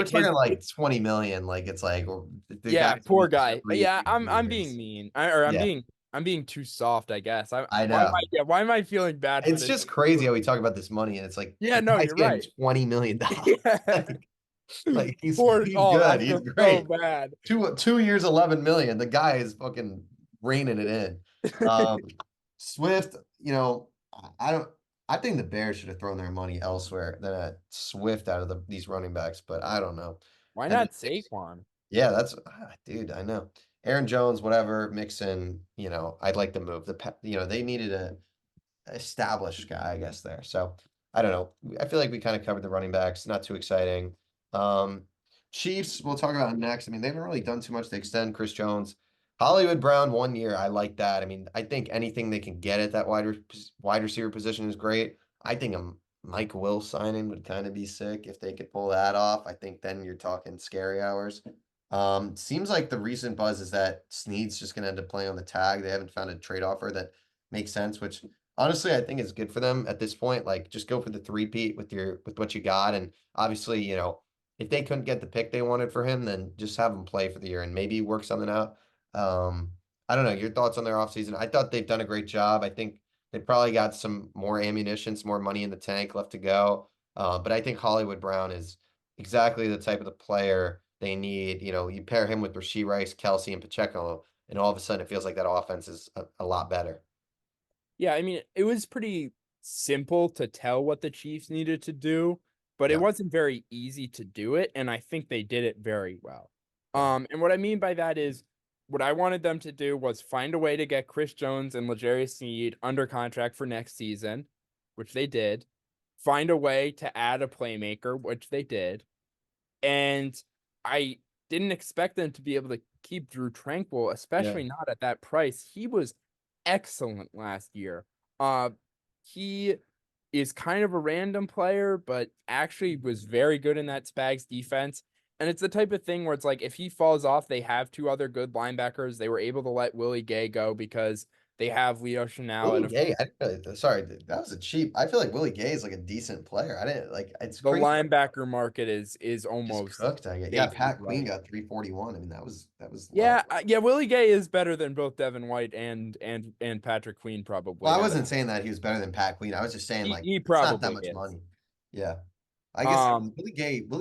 his talking like 20 million. Like it's like the yeah, guy's poor gonna be here guy. for Yeah, I'm being years. mean. Or Yeah, I'm being too soft, I guess. I Why am I know. yeah, why am I feeling bad for It's this? just crazy how we talk about this money, and it's like Yeah, the no, guy's you're getting right. $20 million. Yeah. Like Poor he's oh, good. I He's feel so great. bad. 2 years, 11 million. The guy is fucking reining it in. Um, Swift, I don't. I think the Bears should have thrown their money elsewhere than at Swift out of these running backs, but I don't know. Why And the not Saquon? yeah, that's dude, I know. Aaron Jones, whatever, Mixon, I'd like to move. They needed a established guy, I guess, there. So I don't know. I feel like we kind of covered the running backs, not too exciting. Um, Chiefs, we'll talk about next. I mean, they haven't really done too much to extend Chris Jones. Hollywood Brown 1 year, I like that. I mean, I think anything they can get at that wide receiver position is great. I think a Mike Will signing would kind of be sick if they could pull that off. I think then you're talking scary hours. Seems like the recent buzz is that Snead's just going to end up playing on the tag. They haven't found a trade offer that makes sense, which honestly I think is good for them at this point. Like just go for the three-peat with what you got. And obviously, if they couldn't get the pick they wanted for him, then just have him play for the year and maybe work something out. I don't know. Your thoughts on their offseason? I thought they've done a great job. I think they probably got some more ammunition, some more money in the tank left to go. But I think Hollywood Brown is exactly the type of the player they need. You pair him with Rashee Rice, Kelsey, and Pacheco, and all of a sudden it feels like that offense is a lot better. Yeah, I mean, it was pretty simple to tell what the Chiefs needed to do, but it Yeah, wasn't very easy to do it, and I think they did it very well. yeah. And what I mean by that is what I wanted them to do was find a way to get Chris Jones and L'Jarius Sneed under contract for next season, which they did. Find a way to add a playmaker, which they did. And I didn't expect them to be able to keep Drew Tranquil, Yeah. especially not at that price. He was excellent last year. Uh, he is kind of a random player, but actually was very good in that Spags defense. And it's the type of thing where it's like if he falls off, they have two other good linebackers. They were able to let Willie Gay go because they have Leo Chanel Willie and Gay, sorry, that was a cheap. I feel like Willie Gay is like a decent player. I didn't like it's the crazy. linebacker market is Just almost cooked, I get. Yeah, safety Pat Queen right. got 341. I mean, that was low. Yeah, yeah, Willie Gay is better than both Devin White and Patrick Queen Well, probably. I wasn't saying that he was better than Pat Queen. I was just saying like He it's not that probably much is. money. Yeah. I guess Um, Willie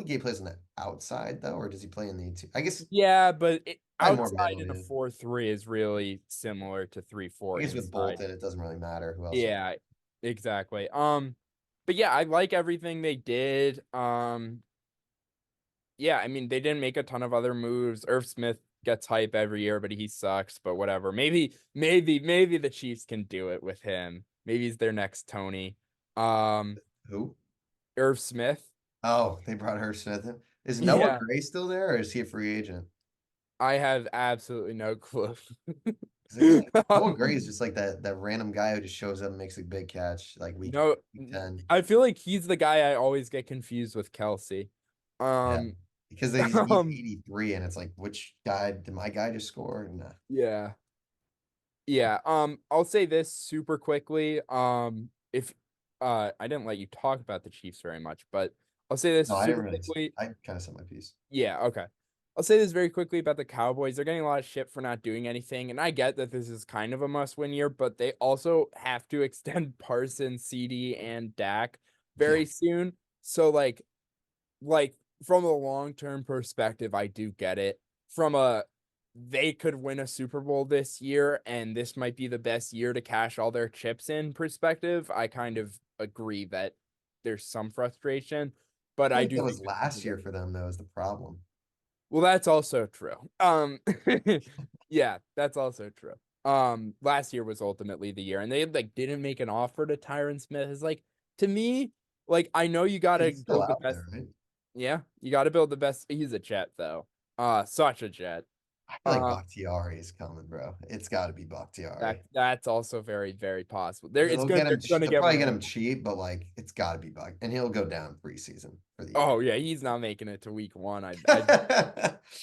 Gay plays on the outside though, or does he play in the two? I guess yeah, but probably more outside middle, in a yeah. 4-3 is really similar to 3-4 I guess with inside. Bolton, it doesn't really matter who else. Yeah, exactly. But yeah, I like everything they did. Yeah, I mean they didn't make a ton of other moves. Irv Smith gets hype every year, but he sucks. But whatever. Maybe the Chiefs can do it with him. Maybe he's their next Tony. Um, Who? Irv Smith. Oh, they brought her Smith in. Is Noah Yeah, Gray still there, or is he a free agent? I have absolutely no clue. Because it's like Noah Gray is Um, just like that random guy who just shows up and makes a big catch like no, week 10. I feel like he's the guy I always get confused with Kelsey. Yeah. Um, Because he's um, 83 and it's like, which guy did my guy just score? Nah. yeah. Yeah, I'll say this super quickly. If I didn't let you talk about the Chiefs very much, but I'll say this No, I didn't super really quickly. I kind of said my piece. Yeah, okay. I'll say this very quickly about the Cowboys. They're getting a lot of shit for not doing anything, and I get that this is kind of a must-win year, but they also have to extend Parsons, CD, and Dak Yeah. very soon. So like from a long-term perspective, I do get it. From a they could win a Super Bowl this year and this might be the best year to cash all their chips in perspective, I kind of agree that there's some frustration, but I feel I like do that think was this is the last right. year for them though, is the problem. Well, that's also true. Yeah, that's also true. Last year was ultimately the year, and they like didn't make an offer to Tyron Smith. Is like to me, like I know you gotta He's still build the out best. there, right? Yeah, you gotta build the best. He's a Jet though. Such a Jet. I feel like Uh, Bakhtiari is coming, bro. It's got to be Bakhtiari. that's also very, very possible. There, it's They'll good. get They're him. gonna They'll get probably one of get them. him cheap, but like it's got to be Bach, and he'll go down preseason for the Oh year. yeah, he's not making it to week one.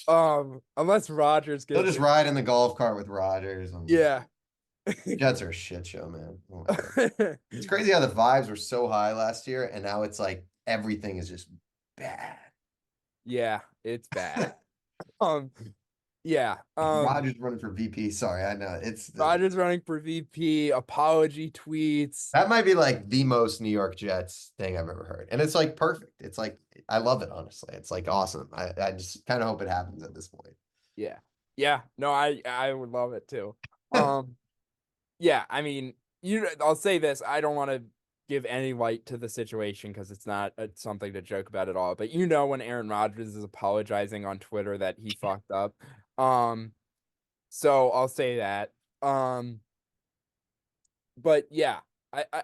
Unless Rogers He'll gives just him. ride in the golf cart with Rodgers. And Yeah. Jets are a shit show, man. Oh my God. It's crazy how the vibes were so high last year, and now it's like everything is just bad. Yeah, it's bad. Um, yeah. Rodgers running for VP. Sorry, I know it's Rogers running for VP, apology tweets. that might be like the most New York Jets thing I've ever heard, and it's like perfect. It's like I love it honestly. It's like awesome. I just kind of hope it happens at this point. Yeah. Yeah. No, I would love it too. Um, yeah, I mean, I'll say this, I don't want to give any light to the situation because it's not something to joke about at all. But when Aaron Rodgers is apologizing on Twitter that he fucked up. Um, so I'll say that. Um, but yeah,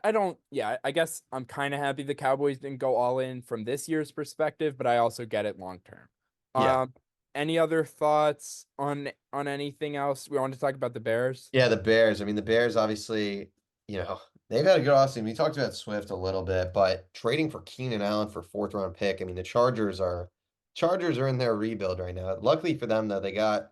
I don't yeah, I guess I'm kind of happy the Cowboys didn't go all in from this year's perspective, but I also get it long term. Yeah. Um, any other thoughts on anything else? We want to talk about the Bears. Yeah, the Bears. I mean, the Bears obviously, they've had a good offseason. We talked about Swift a little bit, but trading for Keenan Allen for fourth round pick. I mean, the Chargers are in their rebuild right now. Luckily for them, though, they got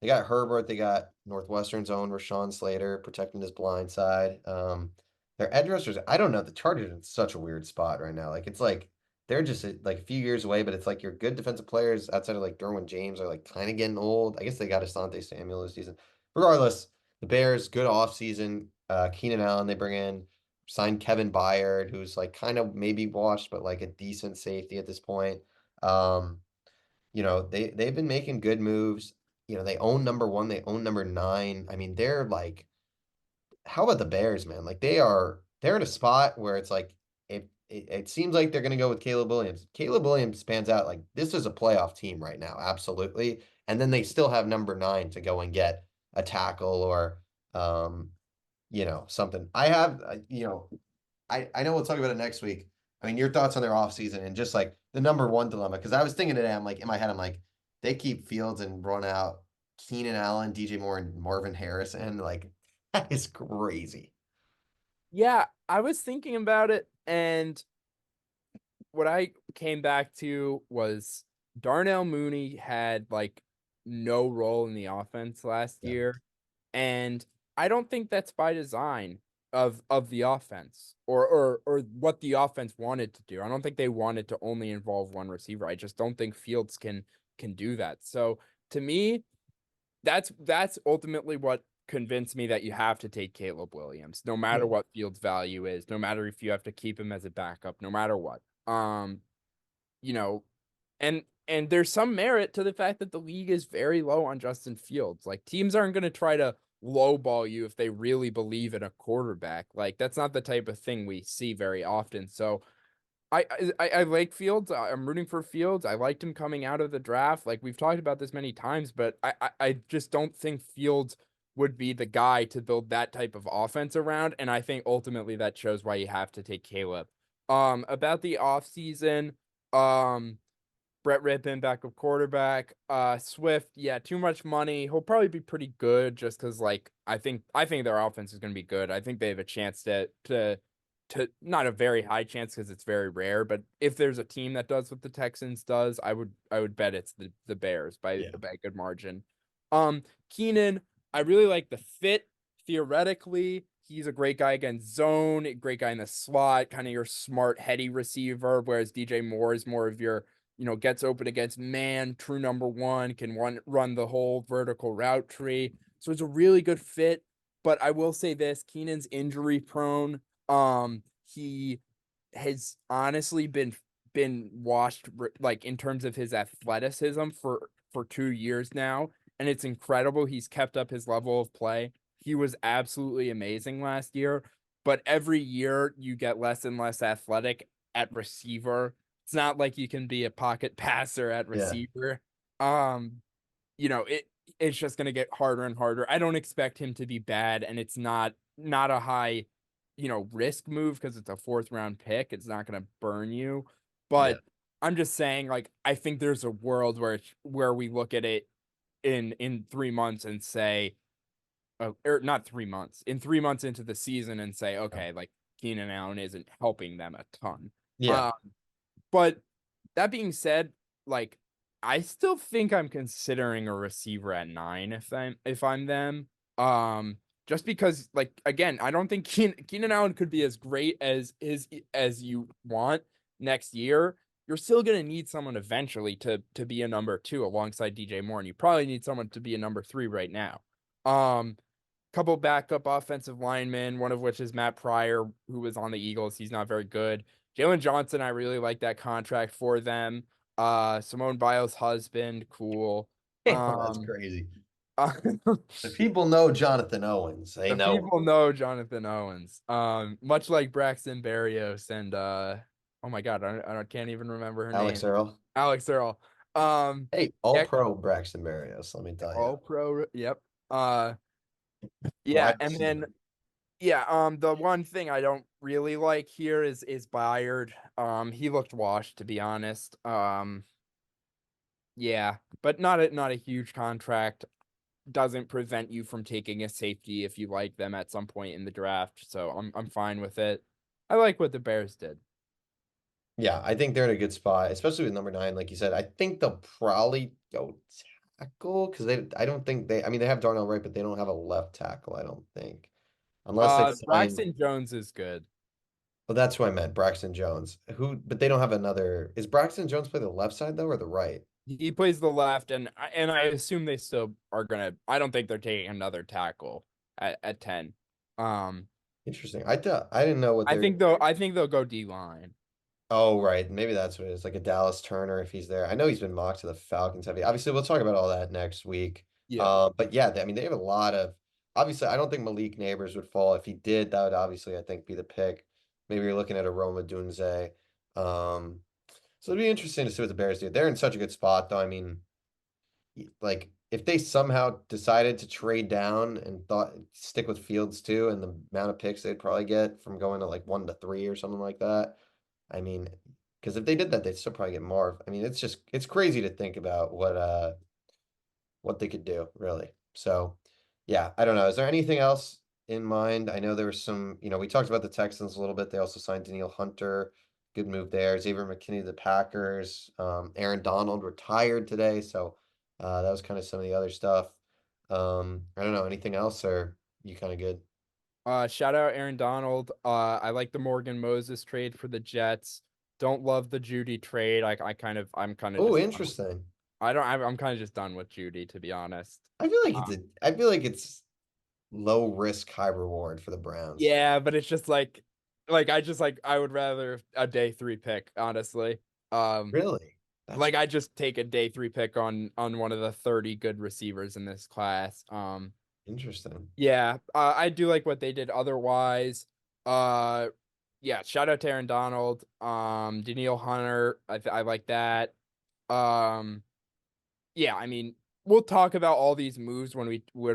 Herbert, they got Northwestern's own Rashawn Slater protecting his blind side. Their edge rushers, I don't know. The Chargers are in such a weird spot right now. Like it's like they're just like a few years away, but it's like your good defensive players outside of like Derwin James are like kind of getting old. I guess they got Asante Samuel this season. Regardless, the Bears, good offseason. Keenan Allen, they bring in, signed Kevin Byard, who's like kind of maybe washed, but like a decent safety at this point. Um, they've been making good moves. They own number one, they own number nine. I mean, they're like, how about the Bears, man? Like they're in a spot where it's like it seems like they're gonna go with Caleb Williams. Caleb Williams pans out like this is a playoff team right now, absolutely. And then they still have number nine to go and get a tackle or um, something. I know we'll talk about it next week. I mean, your thoughts on their offseason and just like the number one dilemma. Because I was thinking today, I'm like, in my head, I'm like, they keep Fields and run out Keenan Allen, DJ Moore, and Marvin Harrison. Like, that is crazy. Yeah, I was thinking about it, and what I came back to was Darnell Mooney had like no role in the offense last Yeah. year, and I don't think that's by design of the offense or what the offense wanted to do. I don't think they wanted to only involve one receiver. I just don't think Fields can do that. So to me, that's ultimately what convinced me that you have to take Caleb Williams, no matter Yeah. what Fields' value is, no matter if you have to keep him as a backup, no matter what. You know, and there's some merit to the fact that the league is very low on Justin Fields. Like teams aren't going to try to lowball you if they really believe in a quarterback. Like that's not the type of thing we see very often. So I like Fields. I'm rooting for Fields. I liked him coming out of the draft. Like we've talked about this many times, but I just don't think Fields would be the guy to build that type of offense around. And I think ultimately that shows why you have to take Caleb. About the offseason, um, Brett Rippon, backup quarterback. Swift, yeah, too much money. He'll probably be pretty good just because, like, I think their offense is going to be good. I think they have a chance to not a very high chance because it's very rare, but if there's a team that does what the Texans does, I would bet it's the Bears Yeah. by a good margin. Keenan, I really like the fit. Theoretically, he's a great guy against zone, great guy in the slot, kind of your smart, heady receiver, whereas DJ Moore is more of your, gets open against man, true number one, can run the whole vertical route tree. So it's a really good fit. But I will say this, Keenan's injury prone. He has honestly been washed like in terms of his athleticism for 2 years now, and it's incredible. He's kept up his level of play. He was absolutely amazing last year, but every year you get less and less athletic at receiver. It's not like you can be a pocket passer at Yeah. receiver. Um, it's just gonna get harder and harder. I don't expect him to be bad, and it's not a high, risk move because it's a fourth round pick. It's not gonna burn you. Yeah. But I'm just saying, like, I think there's a world where we look at it in 3 months and say, or not 3 months, in 3 months into the season and say, okay, like Keenan Allen isn't helping them a ton. Yeah. Um, but that being said, like I still think I'm considering a receiver at 9 if I'm them. Just because, like, again, I don't think Keenan Allen could be as great as you want next year. You're still gonna need someone eventually to be a number 2 alongside DJ Moore, and you probably need someone to be a number 3 right now. Um, Couple backup offensive linemen, one of which is Matt Pryor, who was on the Eagles. He's not very good. Jalen Johnson, I really like that contract for them. Simone Biles' husband, cool. That's Um, crazy. uh, The people know Jonathan Owens. They the know people know Jonathan Owens. Much like Braxton Berrios and oh my God, I can't even remember her name. Alex Earl. Alex Earl. Hey, all Yeah, pro Braxton Berrios, let me tell you. all pro. Yep. Uh, yeah, Wide and then receiver. yeah, the one thing I don't really like here is Byard. He looked washed, to be honest. Yeah, but not a huge contract. Doesn't prevent you from taking a safety if you like them at some point in the draft. So I'm fine with it. I like what the Bears did. Yeah, I think they're in a good spot, especially with number 9, like you said. I think they'll probably go tackle because I don't think I mean, they have Darnell Wright, but they don't have a left tackle, I don't think. Unless they sign, Braxton Jones is good. well, that's who I meant, Braxton Jones. But they don't have another. Is Braxton Jones play the left side though, or the right? He plays the left, and I assume they still are gonna. I don't think they're taking another tackle at 10. Um, Interesting. I didn't know what they're. I think they'll go D line. Oh, right. Maybe that's what it is. Like a Dallas Turner if he's there. I know he's been mocked to the Falcons heavy. Obviously, we'll talk about all that next week. Yeah. But yeah, I mean, they have a lot of. Obviously, I don't think Malik Neighbors would fall. If he did, that would obviously, I think, be the pick. Maybe you're looking at a Roma Dunze. So it'd be interesting to see what the Bears do. They're in such a good spot, though. I mean, like if they somehow decided to trade down and thought stick with Fields too, and the amount of picks they'd probably get from going to like 1 to 3 or something like that. I mean, because if they did that, they'd still probably get Marv. I mean, it's crazy to think about what they could do, really. So yeah, I don't know. Is there anything else in mind? I know there was some, we talked about the Texans a little bit. They also signed Danielle Hunter. Good move there. Xavier McKinney, the Packers. Aaron Donald retired today, so that was kind of some of the other stuff. I don't know, anything else, or you kind of good? Shout out Aaron Donald. I like the Morgan Moses trade for the Jets. Don't love the Judy trade. I'm kind of Oh, just interesting. I don't I'm kind of just done with Judy, to be honest. Uh, I feel like it's low risk, high reward for the Browns. yeah, but it's just like I would rather a day 3 pick, honestly. Um, Really? That's like I just take a day 3 pick on one of the 30 good receivers in this class. interesting. Yeah, I do like what they did otherwise. Uh, yeah, shout out to Aaron Donald. Daniil Hunter, I like that. Um, yeah, I mean, we'll talk about all these moves when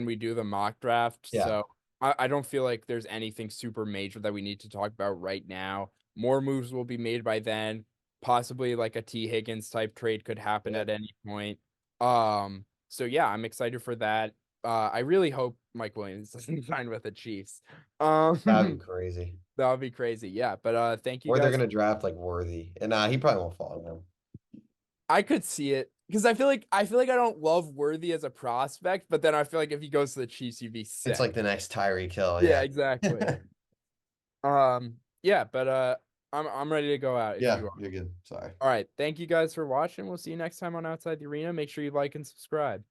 we do the mock draft. Yeah. So I don't feel like there's anything super major that we need to talk about right now. More moves will be made by then. possibly like a T Higgins type trade could happen at any point. So yeah, I'm excited for that. I really hope Mike Williams doesn't sign with the Chiefs. That'd be crazy. That would be crazy. Yeah, but thank you Or they're guys. gonna draft like Worthy. And he probably won't fall to them. I could see it because I feel like I don't love Worthy as a prospect, but then I feel like if he goes to the Chiefs, he'd be sick. It's like the next Tyreek Hill, Yeah, yeah. exactly. Yeah, but I'm ready to go out if Yeah, you are. you're good. Sorry. All right, thank you guys for watching. We'll see you next time on Outside the Arena. Make sure you like and subscribe.